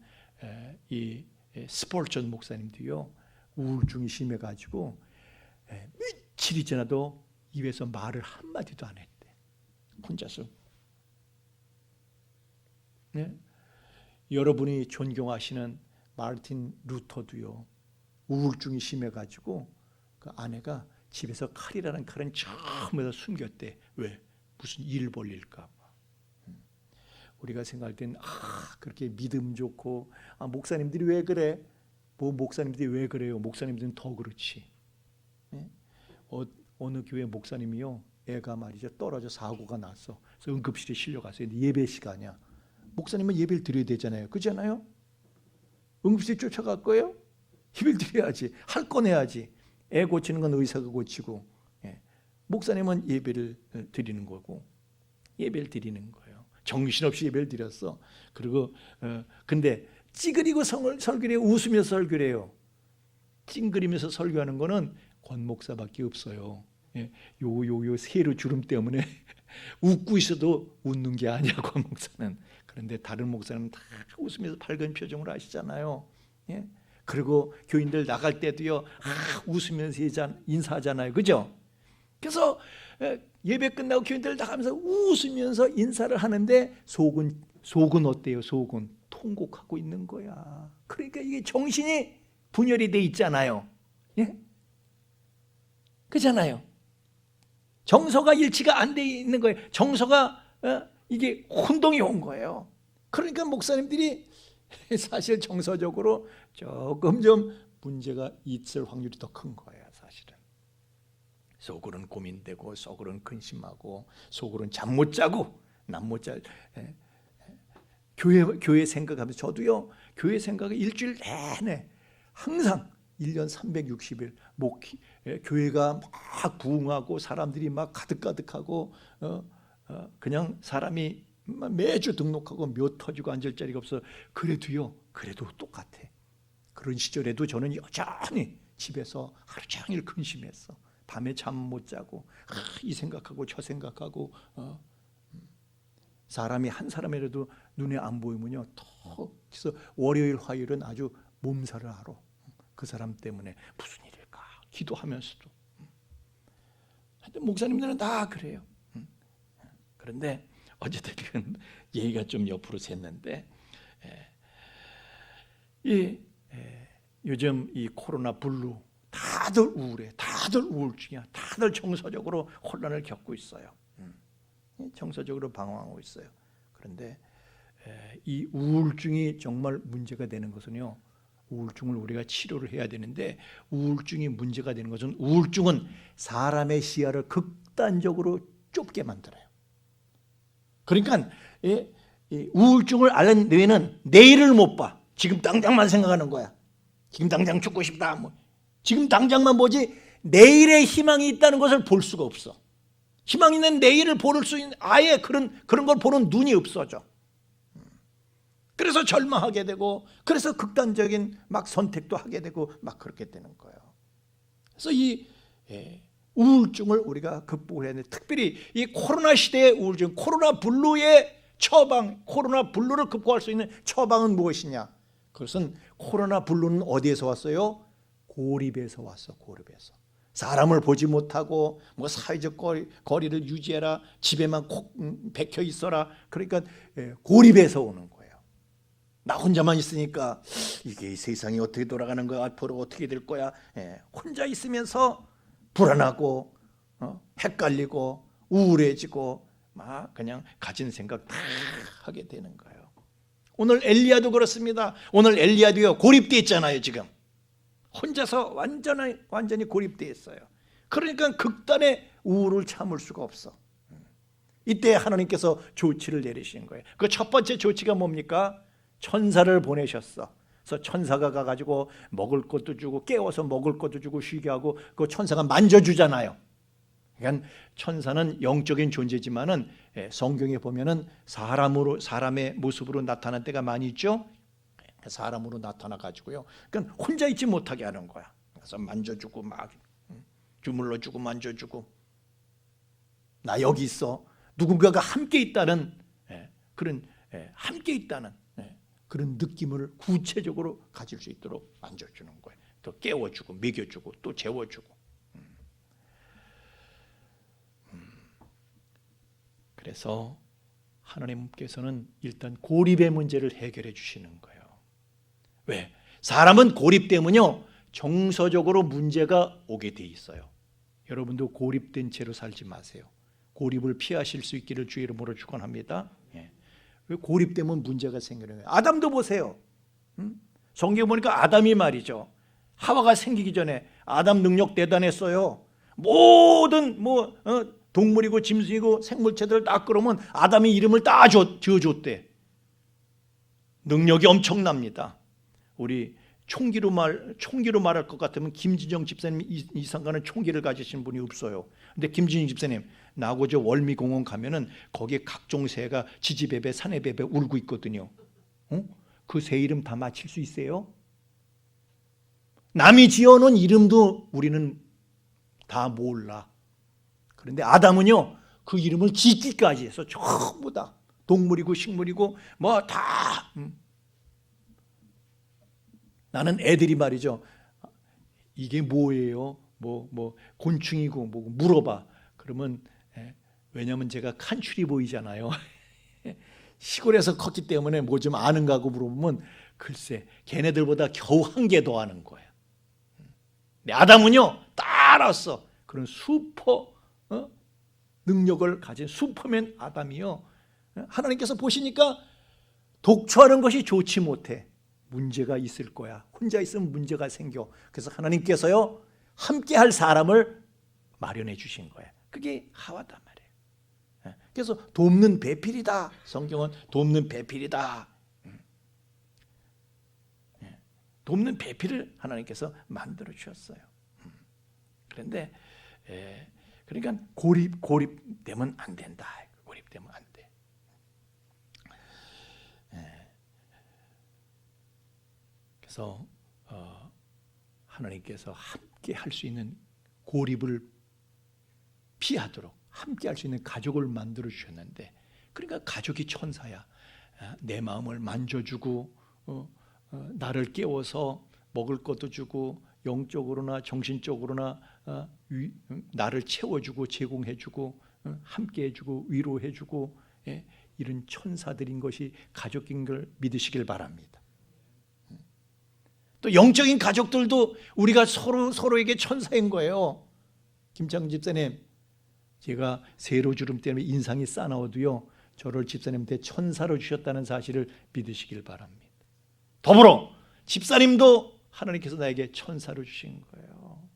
이 스폴전 목사님도요, 우울증이 심해가지고 며칠이 지나도 입에서 말을 한마디도 안 했대. 혼자서. 네? 여러분이 존경하시는 마르틴 루터도요, 우울증이 심해가지고 그 아내가 집에서 칼이라는 칼은 처음에서 숨겼대. 왜? 무슨 일 벌릴까 봐. 우리가 생각할 땐 그렇게 믿음 좋고 목사님들이 왜 그래? 목사님들이 왜 그래요? 목사님들은 더 그렇지. 네? 어느 교회 목사님이요, 애가 말이죠 떨어져 사고가 났어. 그래서 응급실에 실려갔어요. 예배 시간이야. 목사님은 예배를 드려야 되잖아요. 그렇잖아요? 응급실에 쫓아갈 거예요? 예배를 드려야지. 할 건 해야지. 애 고치는 건 의사가 고치고, 목사님은 예배를 드리는 거고, 예배를 드리는 거예요. 정신없이 예배를 드렸어. 그리고 근데 찌그리고 설교래요? 웃으면서 설교래요? 찡그리면서 설교하는 거는 권 목사밖에 없어요. 요 세로 주름 때문에 웃고 있어도 웃는 게 아니야, 권 목사는. 그런데 다른 목사는 다 웃으면서 밝은 표정으로 하시잖아요. 그리고 교인들 나갈 때도요, 웃으면서 인사하잖아요. 그죠? 그래서 예배 끝나고 교인들 나가면서 웃으면서 인사를 하는데 속은 어때요? 속은 통곡하고 있는 거야. 그러니까 이게 정신이 분열이 돼 있잖아요. 그렇잖아요. 정서가 일치가 안 돼 있는 거예요. 정서가 이게 혼동이 온 거예요. 그러니까 목사님들이 사실 정서적으로 조금 좀 문제가 있을 확률이 더 큰 거예요. 사실은 속으로는 고민되고, 속으로는 근심하고, 속으로는 잠 못 자고, 남 못 잘. 교회 생각하면서 저도요, 교회 생각을 일주일 내내 항상 1년 360일 교회가 막 부흥하고 사람들이 막 가득가득하고 그냥 사람이 매주 등록하고 몇 터지고 앉을 자리가 없어. 그래도 똑같아. 그런 시절에도 저는 여전히 집에서 하루 종일 근심했어. 밤에 잠 못 자고 이 생각하고 저 생각하고 사람이 한 사람이라도 눈에 안 보이면요, 그래서 월요일 화요일은 아주 몸살을 앓아. 그 사람 때문에 무슨 일일까 기도하면서도. 하여튼 목사님들은 다 그래요. 그런데 어쨌든 얘기가 좀 옆으로 샜는데, 요즘 이 코로나 블루 다들 우울해. 다들 우울증이야. 다들 정서적으로 혼란을 겪고 있어요. 정서적으로 방황하고 있어요. 그런데 이 우울증이 정말 문제가 되는 것은요, 우울증을 우리가 치료를 해야 되는데, 우울증이 문제가 되는 것은, 우울증은 사람의 시야를 극단적으로 좁게 만들어요. 그러니까 우울증을 앓는 뇌는 내일을 못 봐. 지금 당장만 생각하는 거야. 지금 당장 죽고 싶다. 지금 당장만 보지 내일의 희망이 있다는 것을 볼 수가 없어. 희망 있는 내일을 볼 수 있는, 아예 그런 걸 보는 눈이 없어져. 그래서 절망하게 되고, 그래서 극단적인 막 선택도 하게 되고 막 그렇게 되는 거예요. 그래서 이 우울증을 우리가 극복을 해야 되는데, 특별히 이 코로나 시대의 우울증, 코로나 블루의 처방, 코로나 블루를 극복할 수 있는 처방은 무엇이냐? 그것은, 코로나 블루는 어디에서 왔어요? 고립에서 왔어. 고립에서. 사람을 보지 못하고 뭐 사회적 거리를 유지해라, 집에만 콕 박혀 있어라. 그러니까 고립에서 오는 거예요. 나 혼자만 있으니까 이게 이 세상이 어떻게 돌아가는 거야, 앞으로 어떻게 될 거야. 혼자 있으면서 불안하고 헷갈리고 우울해지고 막 그냥 가진 생각 다 하게 되는 거예요. 오늘 엘리야도 그렇습니다. 오늘 엘리야도요, 고립돼 있잖아요. 지금 혼자서 완전히 고립돼 있어요. 그러니까 극단의 우울을 참을 수가 없어. 이때 하나님께서 조치를 내리시는 거예요. 그 첫 번째 조치가 뭡니까? 천사를 보내셨어. 그래서 천사가 가가지고 먹을 것도 주고 깨워서 먹을 것도 주고 쉬게 하고 그 천사가 만져주잖아요. 그러니까 천사는 영적인 존재지만은 성경에 보면은 사람의 모습으로 나타난 때가 많이 있죠. 사람으로 나타나 가지고요. 그러니까 혼자 있지 못하게 하는 거야. 그래서 만져주고 막 주물러주고 만져주고 나 여기 있어. 누군가가 함께 있다는 그런 함께 있다는 그런 느낌을 구체적으로 가질 수 있도록 만져주는 거예요. 또 깨워주고 먹여주고 또 재워주고. 그래서 하나님께서는 일단 고립의 문제를 해결해 주시는 거예요. 왜? 사람은 고립 때문에요, 정서적으로 문제가 오게 돼 있어요. 여러분도 고립된 채로 살지 마세요. 고립을 피하실 수 있기를 주의 이름으로 축원합니다. 왜 고립되면 문제가 생기는 거예요? 아담도 보세요. 성경에 보니까 아담이 말이죠, 하와가 생기기 전에 아담 능력 대단했어요. 모든 동물이고 짐승이고 생물체들 다 끌어오면 아담이 이름을 다 지어줬대. 능력이 엄청납니다. 우리 총기로 말할 것 같으면 김진정 집사님 이상가는 총기를 가지신 분이 없어요. 근데 김진정 집사님, 나하고 저 월미공원 가면은 거기에 각종 새가 지지배배 사내배배 울고 있거든요. 그 새 이름 다 맞힐 수 있어요? 남이 지어놓은 이름도 우리는 다 몰라. 그런데 아담은요, 그 이름을 짓기까지 해서 전부 다 동물이고 식물이고 뭐 다. 나는 애들이 말이죠, 이게 뭐예요? 뭐 곤충이고 뭐 물어봐. 그러면 왜냐면 제가 칸츄리 보이잖아요. 시골에서 컸기 때문에 뭐 좀 아는가 하고 물어보면 글쎄 걔네들보다 겨우 한 개 더 아는 거야. 근데 아담은요 따랐어. 그런 슈퍼 능력을 가진 슈퍼맨 아담이요, 하나님께서 보시니까 독초하는 것이 좋지 못해. 문제가 있을 거야. 혼자 있으면 문제가 생겨. 그래서 하나님께서요 함께 할 사람을 마련해 주신 거예요. 그게 하와단 말이에요. 그래서 돕는 배필이다. 성경은 돕는 배필이다. 돕는 배필을 하나님께서 만들어 주셨어요. 그런데 그러니까 고립되면 안 된다. 고립되면 안 돼. 그래서 하나님께서 함께 할 수 있는 고립을 피하도록 함께 할 수 있는 가족을 만들어 주셨는데, 그러니까 가족이 천사야. 내 마음을 만져주고 나를 깨워서 먹을 것도 주고 영적으로나 정신적으로나 나를 채워주고 제공해주고 함께해주고 위로해주고 이런 천사들인 것이 가족인 걸 믿으시길 바랍니다. 또 영적인 가족들도 우리가 서로에게 천사인 거예요. 김창 집사님, 제가 세로주름 때문에 인상이 싸나워도요, 저를 집사님한테 천사로 주셨다는 사실을 믿으시길 바랍니다. 더불어 집사님도 하나님께서 나에게 천사로 주신 거예요.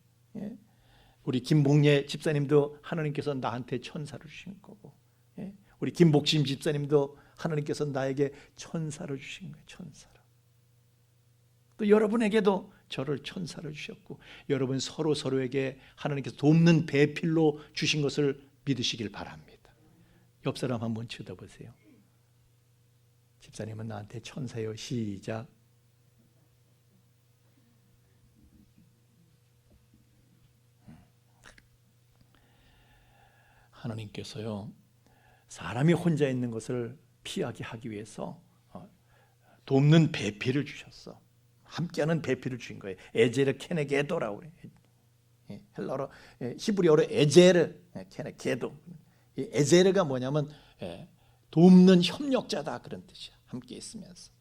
우리 김복례 집사님도 하나님께서 나한테 천사로 주신 거고, 우리 김복심 집사님도 하나님께서 나에게 천사로 주신 거예요. 천사로. 또 여러분에게도 저를 천사로 주셨고, 여러분 서로에게 하나님께서 돕는 배필로 주신 것을 믿으시길 바랍니다. 옆 사람 한번 쳐다보세요. 집사님은 나한테 천사요. 시작. 하나님께서요, 사람이 혼자 있는 것을 피하게 하기 위해서 돕는 배필을 주셨어. 함께하는 배필을 주신 거예요. 에제르 케네게도라고 그래요. 헬라어로 히브리어로 에제르 케네게도. 이 에제르가 뭐냐면 돕는 협력자다 그런 뜻이야. 함께 있으면서.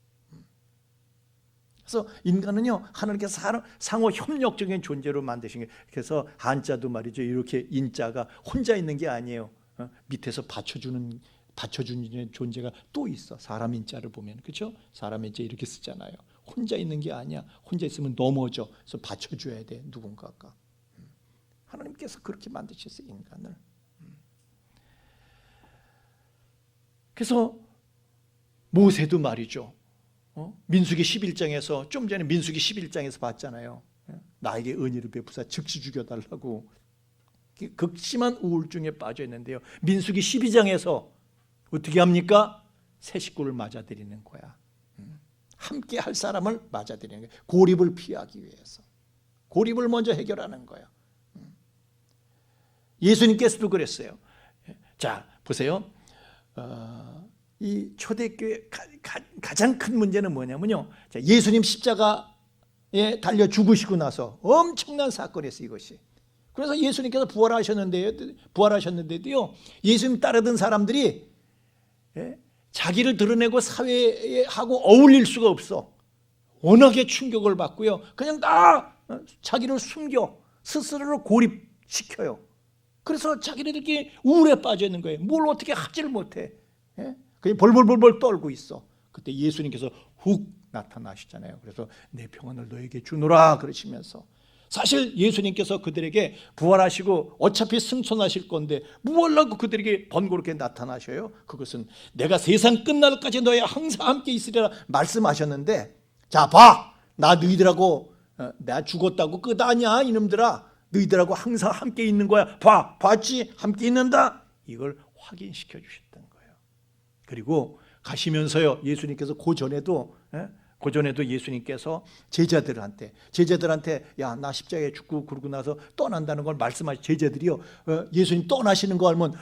그래서 인간은요 하나님께서 상호 협력적인 존재로 만드신 게, 그래서 한자도 말이죠 이렇게 인자가 혼자 있는 게 아니에요. 밑에서 받쳐주는 존재가 또 있어. 사람 인자를 보면 그렇죠? 사람 인자 이렇게 쓰잖아요. 혼자 있는 게 아니야. 혼자 있으면 넘어져. 그래서 받쳐줘야 돼 누군가가. 하나님께서 그렇게 만드셨어요 인간을. 그래서 모세도 말이죠. 민수기 11장에서 좀 전에 민수기 11장에서 봤잖아요. 나에게 은혜를 베푸사 즉시 죽여달라고 극심한 우울증에 빠져 있는데요. 민수기 12장에서 어떻게 합니까? 새 식구를 맞아들이는 거야. 함께 할 사람을 맞아들이는 거야. 고립을 피하기 위해서. 고립을 먼저 해결하는 거야. 예수님께서도 그랬어요. 자 보세요. 이 초대교회 가장 큰 문제는 뭐냐면요. 자, 예수님 십자가에 달려 죽으시고 나서 엄청난 사건이었어요 이것이. 그래서 예수님께서 부활하셨는데도요. 예수님 따르던 사람들이 자기를 드러내고 사회하고 어울릴 수가 없어. 워낙에 충격을 받고요. 그냥 다 자기를 숨겨 스스로를 고립시켜요. 그래서 자기네들끼리 우울에 빠져 있는 거예요. 뭘 어떻게 하지를 못해. 그냥 벌벌벌벌 떨고 있어. 그때 예수님께서 훅 나타나시잖아요. 그래서 내 평안을 너에게 주노라 그러시면서, 사실 예수님께서 그들에게 부활하시고 어차피 승천하실 건데 뭐 하려고 그들에게 번거롭게 나타나셔요? 그것은 내가 세상 끝날까지 너희 항상 함께 있으리라 말씀하셨는데, 자 봐, 나 너희들하고 나 죽었다고 끝 아니야 이놈들아. 너희들하고 항상 함께 있는 거야. 봤지? 함께 있는다. 이걸 확인시켜 주셨던 거예요. 그리고 가시면서요, 예수님께서 그 전에도 예수님께서 제자들한테 야, 나 십자가에 죽고 그러고 나서 떠난다는 걸 말씀하신 제자들이요, 예수님 떠나시는 거 알면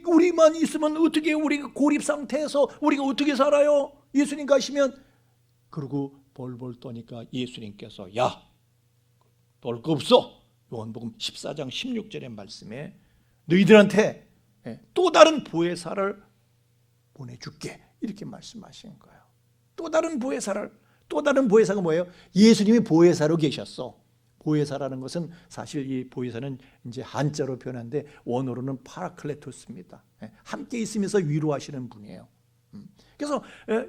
우리만 있으면 어떻게, 우리가 고립 상태에서 우리가 어떻게 살아요? 예수님 가시면. 그러고 벌벌 떠니까 예수님께서 야, 떨 거 없어. 요한복음 14장 16절의 말씀에 너희들한테 또 다른 보혜사를 보내줄게 이렇게 말씀하신 거예요. 또 다른 보혜사가 뭐예요? 예수님이 보혜사로 계셨어. 보혜사라는 것은 사실 이 보혜사는 이제 한자로 표현한데 원어로는 파라클레토스입니다. 함께 있으면서 위로하시는 분이에요. 그래서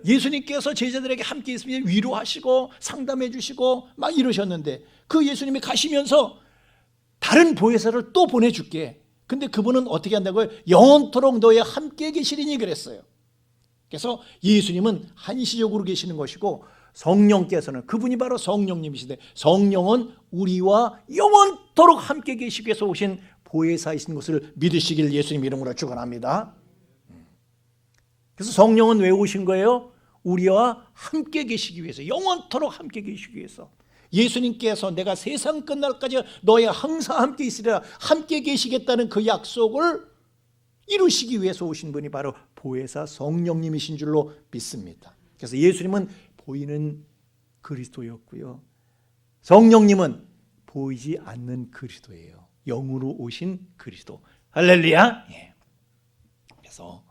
예수님께서 제자들에게 함께 있으면 위로하시고 상담해 주시고 막 이러셨는데, 그 예수님이 가시면서 다른 보혜사를 또 보내줄게. 근데 그분은 어떻게 한다고요? 영원토록 너희 함께 계시리니 그랬어요. 그래서 예수님은 한시적으로 계시는 것이고, 성령께서는, 그분이 바로 성령님이신데, 성령은 우리와 영원토록 함께 계시기 위해서 오신 보혜사이신 것을 믿으시길 예수님 이름으로 축원합니다. 그래서 성령은 왜 오신 거예요? 우리와 함께 계시기 위해서, 영원토록 함께 계시기 위해서. 예수님께서 내가 세상 끝날까지 너희 항상 함께 있으리라, 함께 계시겠다는 그 약속을 이루시기 위해서 오신 분이 바로 보혜사 성령님이신 줄로 믿습니다. 그래서 예수님은 보이는 그리스도였고요, 성령님은 보이지 않는 그리스도예요. 영으로 오신 그리스도. 할렐루야. 그래서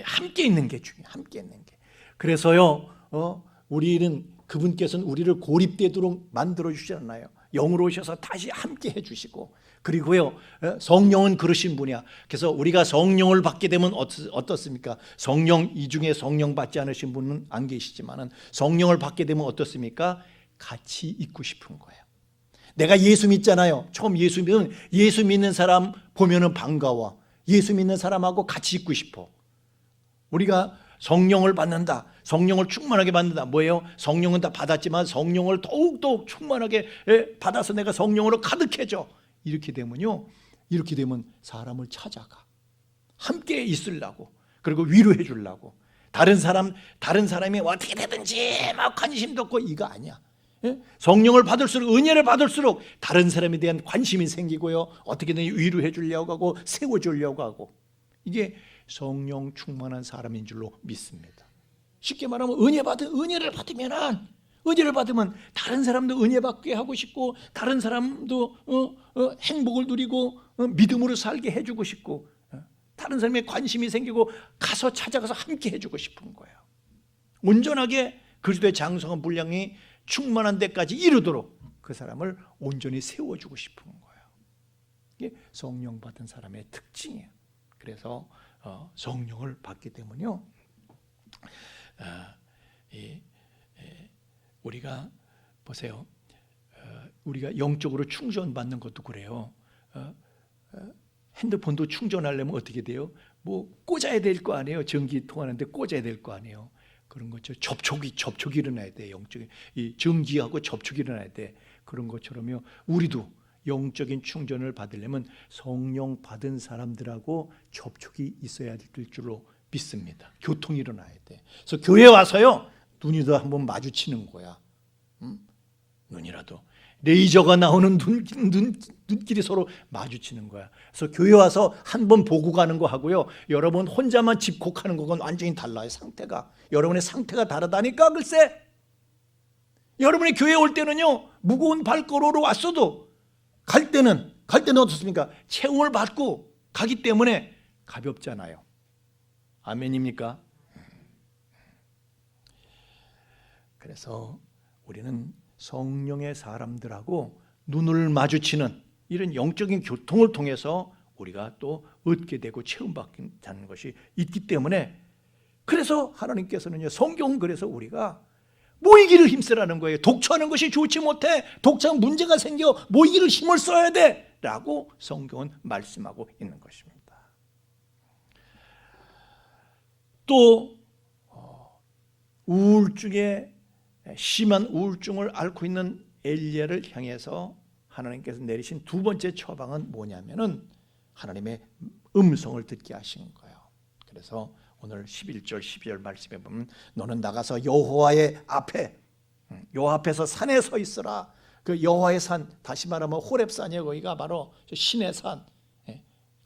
함께 있는 게 중요해요. 함께 있는 게. 그래서요, 우리는, 그분께서는 우리를 고립되도록 만들어 주시지 않나요? 영으로 오셔서 다시 함께 해주시고, 그리고요, 성령은 그러신 분이야. 그래서 우리가 성령을 받게 되면 어떻습니까? 성령, 이 중에 성령 받지 않으신 분은 안 계시지만은, 성령을 받게 되면 어떻습니까? 같이 있고 싶은 거예요. 내가 예수 믿잖아요. 처음 예수 믿는 사람 보면은 반가워. 예수 믿는 사람하고 같이 있고 싶어. 우리가 성령을 받는다, 성령을 충만하게 받는다. 뭐예요? 성령은 다 받았지만 성령을 더욱더욱 충만하게 받아서 내가 성령으로 가득해져. 이렇게 되면 사람을 찾아가. 함께 있으려고, 그리고 위로해 주려고. 다른 사람이 어떻게 되든지 막 관심도 없고, 이거 아니야. 성령을 받을수록, 은혜를 받을수록 다른 사람에 대한 관심이 생기고요, 어떻게든 위로해 주려고 하고 세워 주려고 하고. 이게 성령 충만한 사람인 줄로 믿습니다. 쉽게 말하면 은혜를 받으면은 은혜를 받으면 다른 사람도 은혜 받게 하고 싶고, 다른 사람도 행복을 누리고 믿음으로 살게 해주고 싶고, 다른 사람의 관심이 생기고 가서 찾아가서 함께 해주고 싶은 거예요. 온전하게 그리스도의 장성한 분량이 충만한 데까지 이르도록 그 사람을 온전히 세워주고 싶은 거예요. 이게 성령 받은 사람의 특징이에요. 그래서 성령을 받기 때문에요, 우리가 보세요. 우리가 영적으로 충전받는 것도 그래요. 핸드폰도 충전하려면 어떻게 돼요? 뭐 꽂아야 될 거 아니에요. 전기 통하는데 꽂아야 될 거 아니에요. 그런 거죠. 접촉이 일어나야 돼. 영적인 이 전기하고 접촉이 일어나야 돼. 그런 것처럼요, 우리도 영적인 충전을 받으려면 성령 받은 사람들하고 접촉이 있어야 될 줄로 믿습니다. 교통이 일어나야 돼. 그래서 교회 와서요, 눈이도 한번 마주치는 거야. 눈이라도 레이저가 나오는 눈길이 서로 마주치는 거야. 그래서 교회 와서 한 번 보고 가는 거 하고요, 여러분 혼자만 집콕하는 거건 완전히 달라요. 상태가, 여러분의 상태가 다르다니까. 글쎄, 여러분이 교회 올 때는요, 무거운 발걸음으로 왔어도 갈 때는 어떻습니까? 체험을 받고 가기 때문에 가볍잖아요. 아멘입니까? 그래서 우리는 성령의 사람들하고 눈을 마주치는 이런 영적인 교통을 통해서 우리가 또 얻게 되고 체험받는 것이 있기 때문에, 그래서 하나님께서는요, 성경은 그래서 우리가 모이기를 힘쓰라는 거예요. 독처하는 것이 좋지 못해. 독처하면 문제가 생겨. 모이기를 힘을 써야 돼 라고 성경은 말씀하고 있는 것입니다. 또 우울증에 심한 우울증을 앓고 있는 엘리야를 향해서 하나님께서 내리신 두 번째 처방은 뭐냐면은 하나님의 음성을 듣게 하신 거예요. 그래서 오늘 11절 12절 말씀에 보면, 너는 나가서 여호와의 앞에, 여호와 앞에서 산에 서 있으라. 그 여호와의 산, 다시 말하면 호렙산이에요. 거기가 바로 신의 산,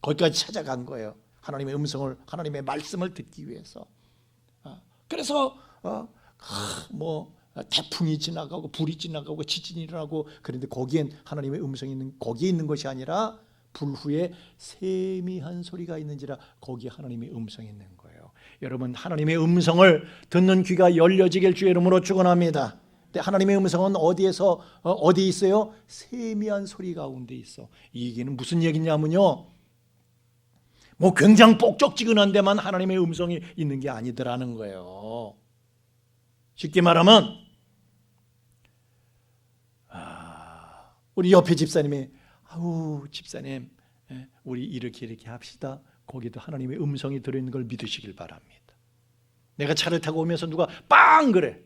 거기까지 찾아간 거예요. 하나님의 음성을, 하나님의 말씀을 듣기 위해서. 그래서 뭐 태풍이 지나가고 불이 지나가고 지진이 일어나고, 그런데 거기엔 하나님의 음성이 있는, 거기에 있는 것이 아니라 불 후에 세미한 소리가 있는지라, 거기에 하나님의 음성이 있는 거예요. 여러분, 하나님의 음성을 듣는 귀가 열려지길 주의 이름으로 축원합니다. 근데 하나님의 음성은 어디에서 어디 있어요? 세미한 소리 가운데 있어. 이 얘기는 무슨 얘기냐면요, 뭐 굉장히 뻑적지근한 데만 하나님의 음성이 있는 게 아니더라는 거예요. 쉽게 말하면, 우리 옆에 집사님이, 아우 집사님, 우리 이렇게 합시다. 거기도 하나님의 음성이 들어있는 걸 믿으시길 바랍니다. 내가 차를 타고 오면서 누가 빵 그래,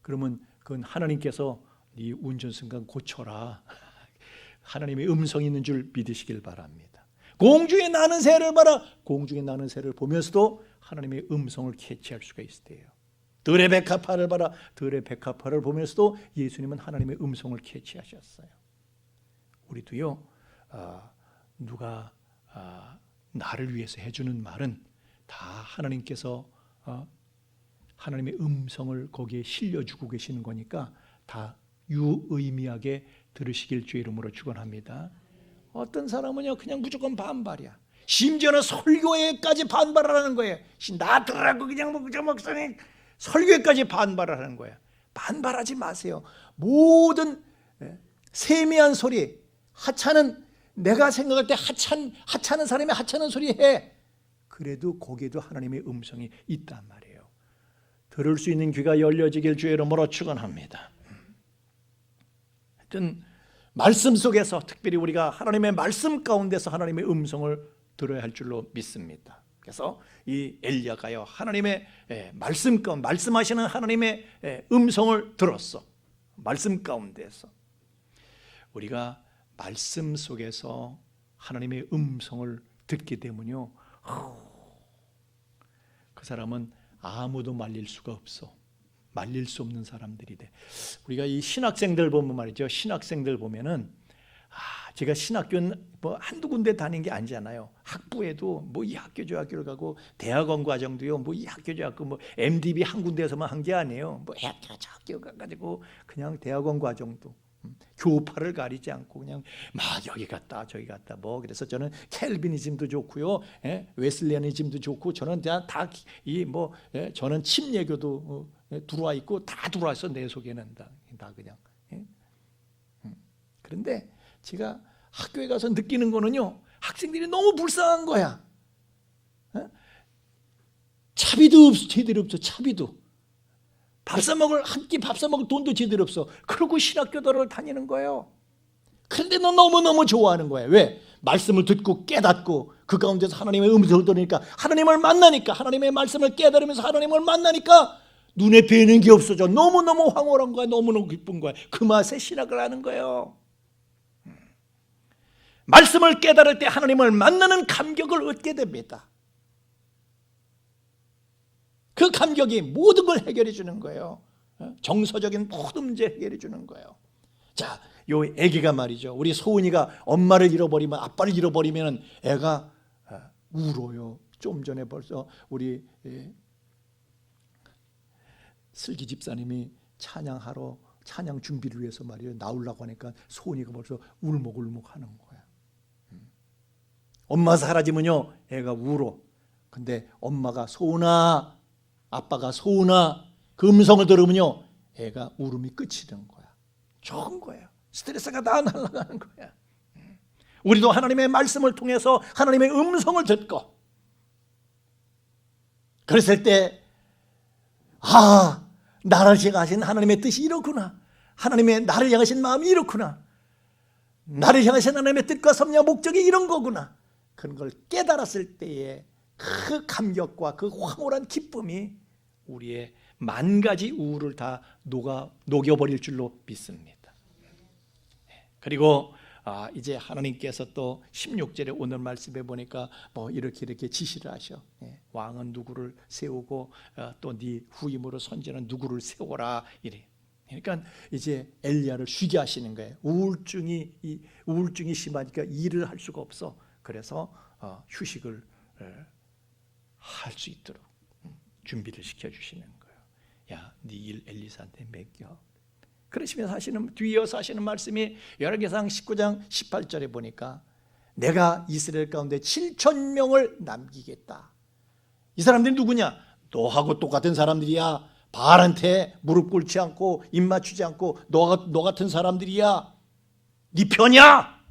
그러면 그건 하나님께서 네 운전순간 고쳐라. 하나님의 음성이 있는 줄 믿으시길 바랍니다. 공중에 나는 새를 봐라. 공중에 나는 새를 보면서도 하나님의 음성을 캐치할 수가 있어요. 들의 백합화를 봐라. 들의 백합화를 보면서도 예수님은 하나님의 음성을 캐치하셨어요. 우리도요, 누가 나를 위해서 해주는 말은 다 하나님께서 하나님의 음성을 거기에 실려주고 계시는 거니까 다 유의미하게 들으시길 주의 이름으로 축원합니다. 어떤 사람은요, 그냥 무조건 반발이야. 심지어는 설교에까지 반발하는 거예요. 나 들으라고 그냥 목사님 설교에까지 반발을 하는 거예요. 반발하지 마세요. 모든 세미한 소리, 하찮은, 내가 생각할 때 하찮은 사람이 하찮은 소리 해. 그래도 거기에도 하나님의 음성이 있단 말이에요. 들을 수 있는 귀가 열려지길 주의 이름으로 축원합니다. 하여튼 말씀 속에서, 특별히 우리가 하나님의 말씀 가운데서 하나님의 음성을 들어야 할 줄로 믿습니다. 그래서 이 엘리야가요, 하나님의 말씀 가운데, 말씀하시는 하나님의 음성을 들었어. 말씀 가운데서 우리가 말씀 속에서 하나님의 음성을 듣게 되면요, 그 사람은 아무도 말릴 수가 없어. 말릴 수 없는 사람들이 돼. 우리가 이 신학생들 보면 말이죠, 신학생들 보면은 제가 신학교는 뭐 한두 군데 다닌 게 아니잖아요. 학부에도 뭐 이 학교 저 학교를 가고 대학원 과정도요. 뭐 이 학교 저 학교 뭐 MDB 한 군데에서만 한 게 아니에요. 뭐 학교 저 학교 가가지고 그냥 대학원 과정도 교파를 가리지 않고 그냥 막 여기 갔다 저기 갔다 뭐 그래서 저는 켈비니즘도 좋고요, 웨슬리아니즘도 좋고 저는 다이뭐 저는 침례교도 들어와 있고 다 들어와 있어 내 속에는 다 그냥. 그런데 제가 학교에 가서 느끼는 거는요, 학생들이 너무 불쌍한 거야. 차비도 없어, 제대로 없어. 차비도 한 끼 밥 사 먹을 돈도 제대로 없어. 그러고 신학교도를 다니는 거예요. 그런데 너 너무너무 좋아하는 거야. 왜? 말씀을 듣고 깨닫고 그 가운데서 하나님의 음성을 들으니까, 하나님을 만나니까, 하나님의 말씀을 깨달으면서 하나님을 만나니까 눈에 뵈는 게 없어져. 너무너무 황홀한 거야. 너무너무 기쁜 거야. 그 맛에 신학을 하는 거예요. 말씀을 깨달을 때 하나님을 만나는 감격을 얻게 됩니다. 그 감격이 모든 걸 해결해 주는 거예요. 정서적인 모든 문제 해결해 주는 거예요. 자, 요 애기가 말이죠. 우리 소은이가 엄마를 잃어버리면, 아빠를 잃어버리면 애가 울어요. 좀 전에 벌써 우리 슬기 집사님이 찬양하러 찬양 준비를 위해서 말이에요. 나오려고 하니까 소은이가 벌써 울먹울먹 하는 거야. 엄마 사라지면요 애가 울어. 근데 엄마가 소은아, 아빠가 소은아, 그 음성을 들으면요 애가 울음이 끝이 된 거야. 좋은 거야. 스트레스가 다 날아가는 거야. 우리도 하나님의 말씀을 통해서 하나님의 음성을 듣고 그랬을 때 나를 향하신 하나님의 뜻이 이렇구나. 하나님의 나를 향하신 마음이 이렇구나. 나를 향하신 하나님의 뜻과 섭리와 목적이 이런 거구나. 그런 걸 깨달았을 때의 그 감격과 그 황홀한 기쁨이 우리의 만 가지 우울을 다 녹여버릴 줄로 믿습니다. 그리고 이제 하나님께서 또 16절에 오늘 말씀해 보니까 뭐 이렇게 지시를 하셔. 왕은 누구를 세우고 또 네 후임으로 선지는 누구를 세워라 이래. 그러니까 이제 엘리야를 쉬게 하시는 거예요. 우울증이 심하니까 일을 할 수가 없어. 그래서 휴식을 할 수 있도록 준비를 시켜주시는 거예요. 야, 네 일 엘리사한테 맡겨. 그러시면서 뒤이어서 하시는 말씀이 열왕기상 19장 18절에 보니까 내가 이스라엘 가운데 7,000명을 남기겠다. 이 사람들이 누구냐? 너하고 똑같은 사람들이야. 바알한테 무릎 꿇지 않고 입 맞추지 않고 너 같은 사람들이야. 네 편이야.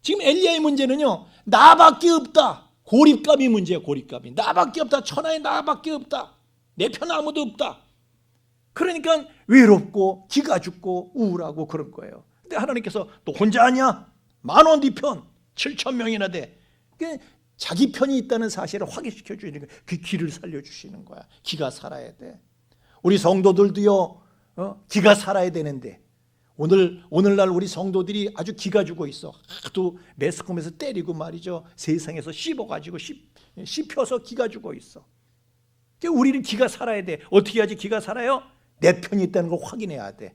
지금 엘리야의 문제는요, 나밖에 없다. 고립감이 문제야. 고립감이. 나밖에 없다. 천하에 나밖에 없다. 내 편 아무도 없다. 그러니까 외롭고 기가 죽고 우울하고 그런 거예요. 근데 하나님께서 너 혼자 아니야? 만원 네 편 7,000명이나 돼. 자기 편이 있다는 사실을 확인시켜 주시는 거예요. 그 기를 살려주시는 거야. 기가 살아야 돼. 우리 성도들도요, 기가 살아야 되는데 오늘날 우리 성도들이 아주 기가 죽어 있어. 하도 매스컴에서 때리고 말이죠. 세상에서 씹어가지고 씹혀서 기가 죽어 있어. 우리는 기가 살아야 돼. 어떻게 해야지 기가 살아요? 내 편이 있다는 걸 확인해야 돼.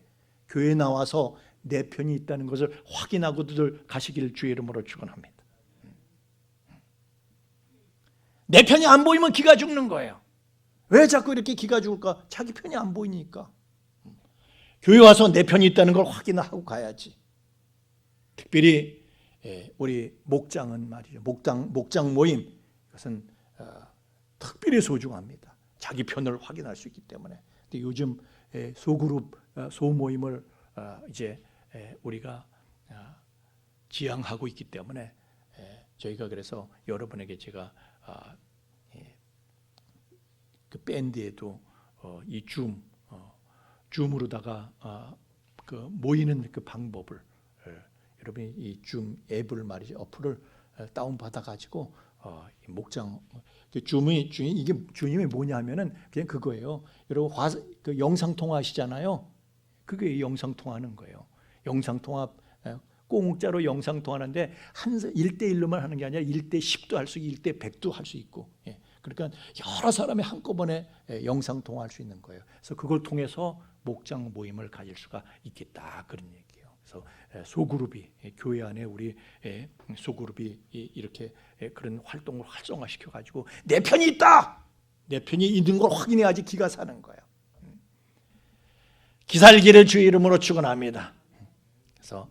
교회에 나와서 내 편이 있다는 것을 확인하고들 가시기를 주의 이름으로 축원합니다. 내 편이 안 보이면 기가 죽는 거예요. 왜 자꾸 이렇게 기가 죽을까? 자기 편이 안 보이니까. 교회 와서 내 편이 있다는 걸 확인하고 가야지. 특별히 우리 목장은 말이죠. 목장 모임, 이것은 특별히 소중합니다. 자기 편을 확인할 수 있기 때문에. 근데 요즘 소그룹 소모임을 이제 우리가 지향하고 있기 때문에 저희가 그래서 여러분에게 제가 그 밴드에도 이 줌으로다가 그 모이는 그 방법을 여러분이 이 줌 앱을 말이죠, 어플을 다운 받아 가지고 목장 줌이 이게 줌이 뭐냐면은 그냥 그거예요. 여러분 그 영상 통화하시잖아요. 그게 영상 통화하는 거예요. 영상 통화 공짜로 영상 통화하는데 1대1로만 하는 게 아니라 1대10도 할 수 있고 1대100도 할 수 있고. 그러니까 여러 사람이 한꺼번에 영상 통화할 수 있는 거예요. 그래서 그걸 통해서 목장 모임을 가질 수가 있겠다 그런 얘기예요. 그래서 소그룹이 교회 안에 우리 소그룹이 이렇게 그런 활동을 활성화시켜 가지고 내 편이 있다, 내 편이 있는 걸 확인해야지 기가 사는 거예요. 기살기를 주의 이름으로 축원합니다. 그래서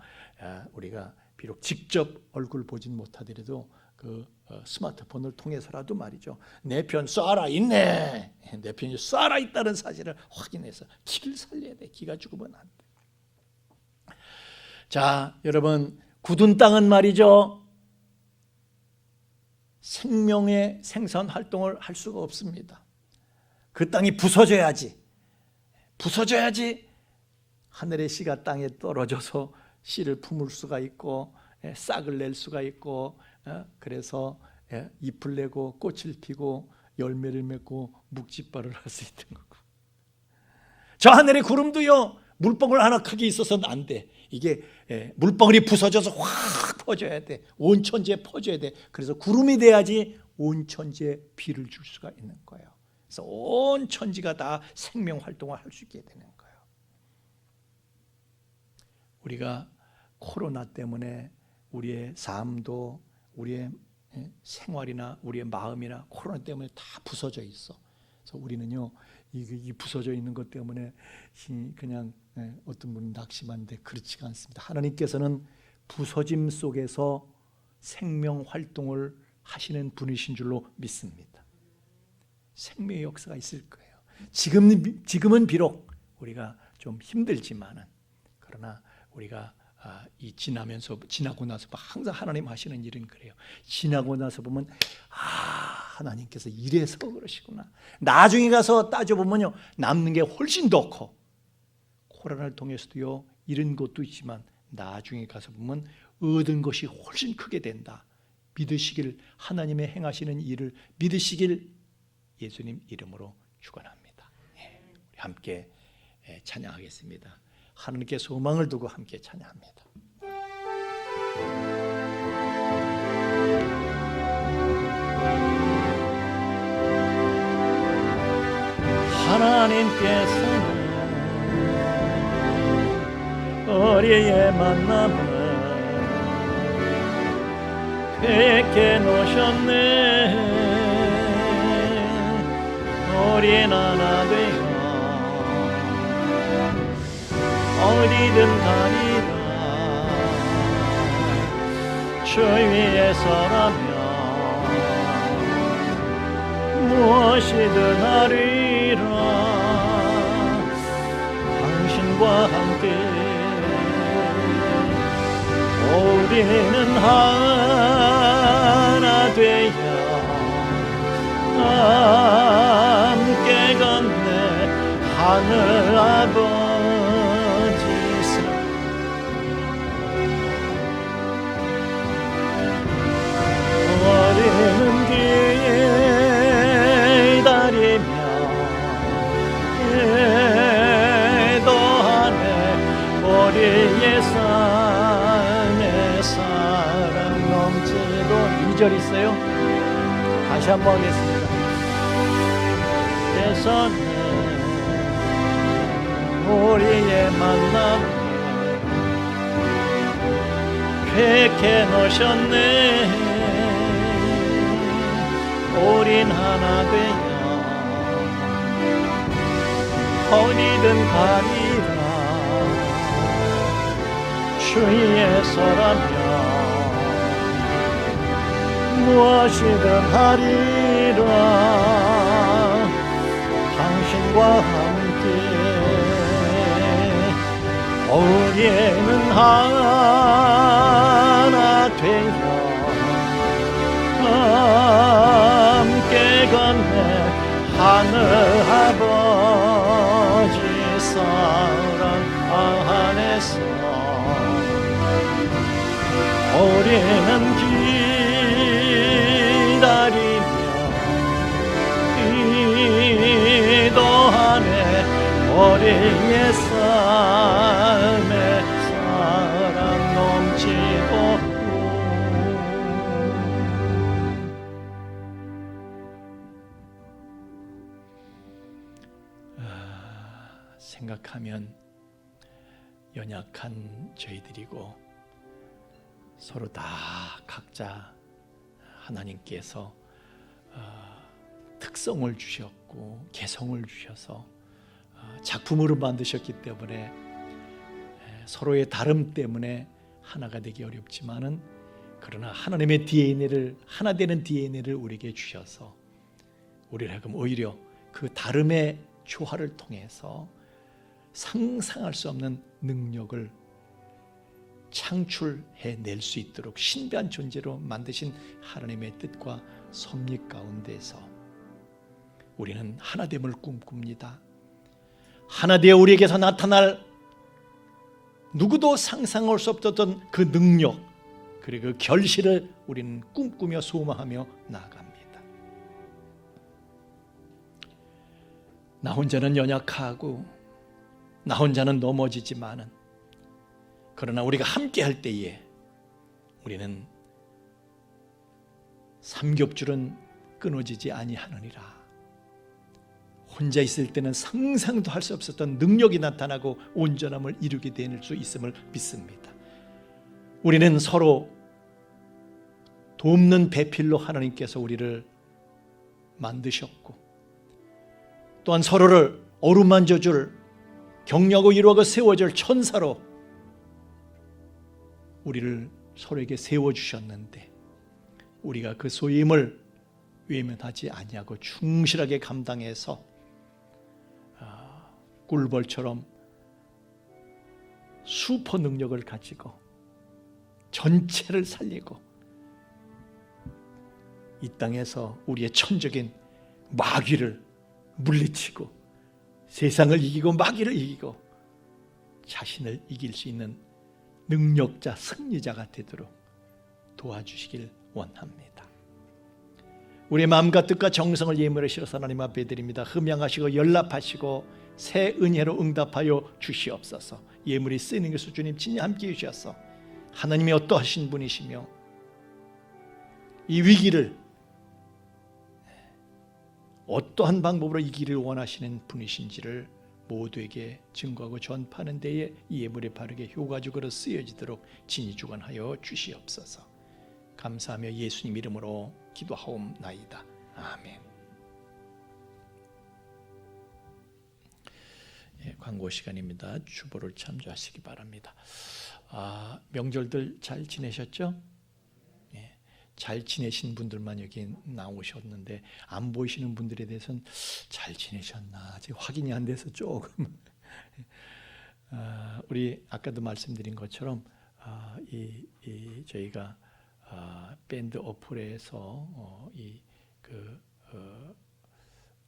우리가 비록 직접 얼굴 보진 못하더라도 그 스마트폰을 통해서라도 말이죠, 내 편 쏴라 있네, 내 편이 쏴라 있다는 사실을 확인해서 기를 살려야 돼. 기가 죽으면 안 돼. 자, 여러분, 굳은 땅은 말이죠, 생명의 생산 활동을 할 수가 없습니다. 그 땅이 부서져야지 하늘의 씨가 땅에 떨어져서 씨를 품을 수가 있고 싹을 낼 수가 있고, 그래서 잎을 내고 꽃을 피고 열매를 맺고 묵지발을 할 수 있는 거고, 저 하늘의 구름도요 물방울 하나 크게 있어서는 안 돼. 이게 물방울이 부서져서 확 퍼져야 돼. 온 천지에 퍼져야 돼. 그래서 구름이 돼야지 온 천지에 비를 줄 수가 있는 거예요. 그래서 온 천지가 다 생명 활동을 할 수 있게 되는 거예요. 우리가 코로나 때문에 우리의 삶도, 우리의 생활이나 우리의 마음이나 코로나 때문에 다 부서져 있어. 그래서 우리는요, 이 부서져 있는 것 때문에 그냥 어떤 분은 낙심하는데 그렇지가 않습니다. 하나님께서는 부서짐 속에서 생명 활동을 하시는 분이신 줄로 믿습니다. 생명의 역사가 있을 거예요. 지금은 비록 우리가 좀 힘들지만은, 그러나 우리가 지나고 나서 항상 하나님 하시는 일은 그래요. 지나고 나서 보면 하나님께서 이래서 그러시구나. 나중에 가서 따져보면요, 남는 게 훨씬 더 커. 코로나를 통해서도요 이런 것도 있지만 나중에 가서 보면 얻은 것이 훨씬 크게 된다. 믿으시길, 하나님의 행하시는 일을 믿으시길 예수님 이름으로 축원합니다. 우리 함께 찬양하겠습니다. 하나님께 소망을 두고 함께 찬양합니다. 하나님께서는 우리의 만남을 계획해 놓으셨네. 우린 하나 되어 어디든 가리라. 주 위에 서라면 무엇이든 하리라. 당신과 함께 우리는 하나 되어 함께 걷네. 하늘 아버지 우리는 기다리며 기도하네. 우리의 삶의 사랑 넘치고. 2절 있어요? 다시 한번 하겠습니다. 그래서는 우리의 만남을 계획해 놓으셨네. 우린 하나 되어 어디든 가리라. 주위에 서라면 무엇이든 하리라. 당신과 함께 우리는 하나 되어 함께 걷네. 하늘 아버지 사랑 안에서 우리는 기다리며 기도하네. 우리의 삶의 사랑 넘치고. 생각하면 연약한 저희들이고 서로 다 각자 하나님께서 특성을 주셨고 개성을 주셔서 작품으로 만드셨기 때문에 서로의 다름 때문에 하나가 되기 어렵지만은 그러나 하나님의 DNA를 하나 되는 DNA를 우리에게 주셔서 우리를 하여금 오히려 그 다름의 조화를 통해서 상상할 수 없는 능력을 창출해낼 수 있도록 신비한 존재로 만드신 하나님의 뜻과 섭리 가운데서 우리는 하나됨을 꿈꿉니다. 하나되어 우리에게서 나타날 누구도 상상할 수 없었던 그 능력 그리고 그 결실을 우리는 꿈꾸며 소망하며 나아갑니다. 나 혼자는 연약하고 나 혼자는 넘어지지만은 그러나 우리가 함께 할 때에 우리는 삼겹줄은 끊어지지 아니하느니라. 혼자 있을 때는 상상도 할 수 없었던 능력이 나타나고 온전함을 이루게 될 수 있음을 믿습니다. 우리는 서로 돕는 배필로 하나님께서 우리를 만드셨고 또한 서로를 어루만져줄 격려하고 위로하고 세워줄 천사로 우리를 서로에게 세워주셨는데 우리가 그 소임을 외면하지 아니하고 충실하게 감당해서 꿀벌처럼 슈퍼 능력을 가지고 전체를 살리고 이 땅에서 우리의 천적인 마귀를 물리치고 세상을 이기고 마귀를 이기고 자신을 이길 수 있는 능력자, 승리자가 되도록 도와주시길 원합니다. 우리의 마음과 뜻과 정성을 예물에 실어서 하나님 앞에 드립니다. 흠양하시고 연락하시고 새 은혜로 응답하여 주시옵소서. 예물이 쓰이는 것을 주님 친히 함께해 주셔서 하나님이 어떠하신 분이시며 이 위기를 어떠한 방법으로 이기를 원하시는 분이신지를 모두에게 증거하고 전파하는 데에 이 예물이 바르게 효과적으로 쓰여지도록 진히 주관하여 주시옵소서. 감사하며 예수님 이름으로 기도하옵나이다. 아멘. 광고 시간입니다. 주보를 참조하시기 바랍니다. 명절들 잘 지내셨죠? 잘 지내신 분들만 여기 나오셨는데 안 보이시는 분들에 대해서는 잘 지내셨나 아직 확인이 안 돼서 조금 우리 아까도 말씀드린 것처럼 저희가 밴드 어플에서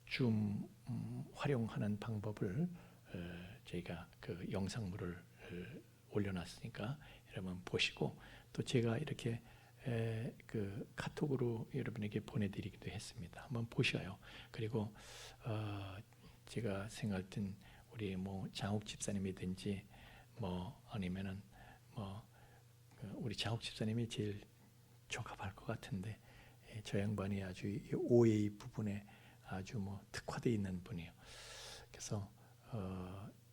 줌 활용하는 방법을 저희가 그 영상물을 올려놨으니까 여러분 보시고 또 제가 이렇게 그 카톡으로 여러분에게 보내드리기도 했습니다. 한번 보셔요. 그리고 제가 생각할 땐 우리 장욱 집사님이든지 아니면은 우리 장욱 집사님이 제일 적합할 것 같은데 저 양반이 아주 이 OA 부분에 아주 특화되어 있는 분이에요. 그래서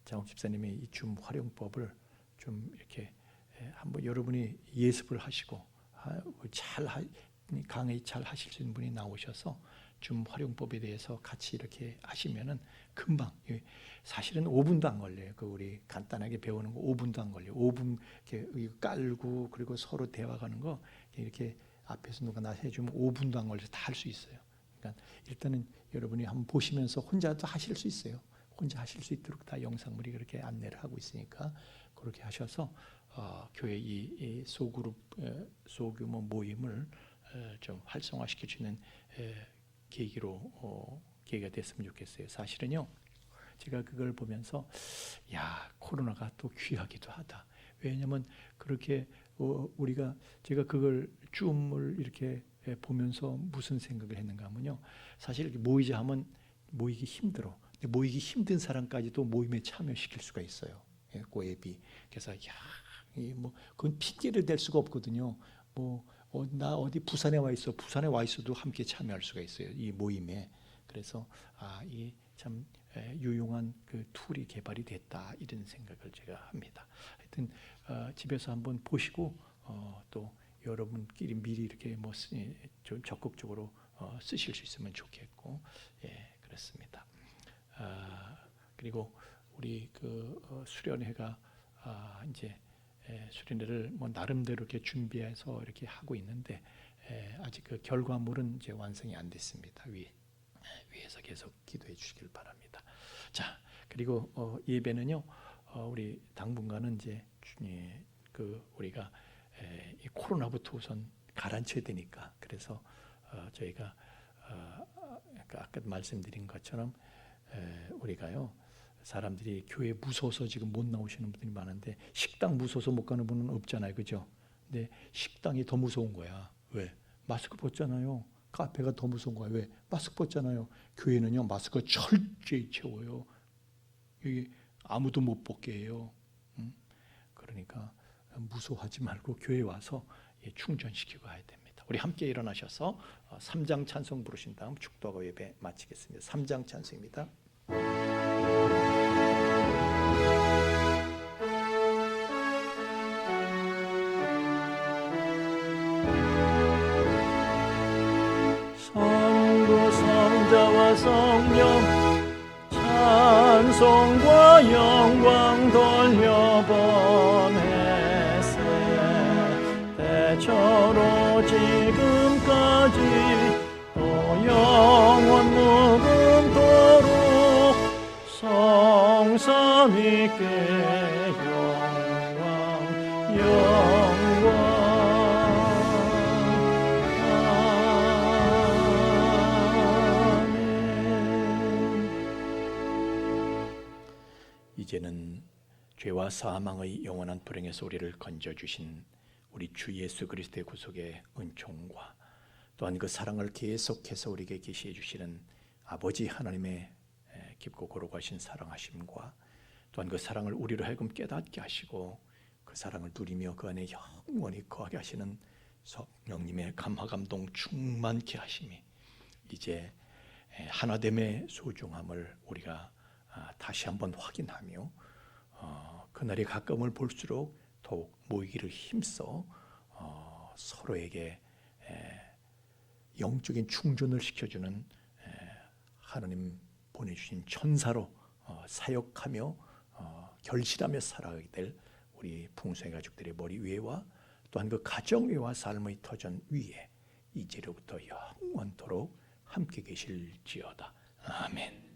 장욱 집사님의 이 줌 활용법을 좀 이렇게 한번 여러분이 예습을 하시고 강의 잘 하실 수 있는 분이 나오셔서 줌 활용법에 대해서 같이 이렇게 하시면은 금방 사실은 5분도 안 걸려요. 우리 간단하게 배우는 거 5분도 안 걸려요. 5분 이렇게 깔고 그리고 서로 대화하는 거 이렇게 앞에서 누가 나 해주면 5분도 안 걸려서 다 할 수 있어요. 그러니까 일단은 여러분이 한번 보시면서 혼자도 하실 수 있어요. 혼자 하실 수 있도록 다 영상물이 그렇게 안내를 하고 있으니까 그렇게 하셔서 교회 이 소그룹 소규모 모임을 좀 활성화시켜 주는 계기가 됐으면 좋겠어요. 사실은요, 제가 그걸 보면서 코로나가 또 귀하기도 하다. 왜냐하면 그렇게 제가 그걸 줌을 이렇게 보면서 무슨 생각을 했는가 하면요, 사실 이렇게 모이자 하면 모이기 힘들어. 근데 모이기 힘든 사람까지도 모임에 참여시킬 수가 있어요. 고앱이. 그래서 그건 핑계를 댈 수가 없거든요. 나 어디 부산에 와 있어도 함께 참여할 수가 있어요. 이 모임에. 그래서 이 참 유용한 그 툴이 개발이 됐다 이런 생각을 제가 합니다. 하여튼 집에서 한번 보시고 또 여러분끼리 미리 이렇게 좀 적극적으로 쓰실 수 있으면 좋겠고, 그렇습니다. 그리고 우리 그 수련회가 이제 수련회를 뭐 나름대로 이렇게 준비해서 이렇게 하고 있는데 아직 그 결과물은 이제 완성이 안 됐습니다. 위에서 계속 기도해 주시길 바랍니다. 자, 그리고 예배는요, 우리 당분간은 이제 그 우리가 이 코로나부터 우선 가라앉혀야 되니까, 그래서 저희가 아까 말씀드린 것처럼 우리가요, 사람들이 교회 무서워서 지금 못 나오시는 분들이 많은데 식당 무서워서 못 가는 분은 없잖아요, 그죠? 근데 식당이 더 무서운 거야. 왜? 마스크 벗잖아요. 카페가 더 무서운 거야. 왜? 마스크 벗잖아요. 교회는요, 마스크 철저히 채워요. 여기 아무도 못 벗게 해요. 그러니까 무서워하지 말고 교회 와서 충전시키고 가야 됩니다. 우리 함께 일어나셔서 3장 찬송 부르신 다음 축도하고 예배 마치겠습니다. 3장 찬송입니다. 성부 성자와 성령 찬송과 영광 돌려보내세 대처로 지금까지 또 영원 무궁토록 성삼위께 영광 이제는 죄와 사망의 영원한 불행에서 우리를 건져주신 우리 주 예수 그리스도의 구속의 은총과 또한 그 사랑을 계속해서 우리에게 계시해 주시는 아버지 하나님의 깊고 거룩하신 사랑하심과 또한 그 사랑을 우리로 하여금 깨닫게 하시고 그 사랑을 누리며 그 안에 영원히 거하게 하시는 성령님의 감화감동 충만케 하심이 이제 하나됨의 소중함을 우리가 다시 한번 확인하며 그날이 가까움을 볼수록 더욱 모이기를 힘써 서로에게 영적인 충전을 시켜주는 하나님 보내주신 천사로 사역하며 결실하며 살아가게 될 우리 풍성의 가족들의 머리 위에와 또한 그 가정 위와 삶의 터전 위에 이제로부터 영원토록 함께 계실지어다. 아멘.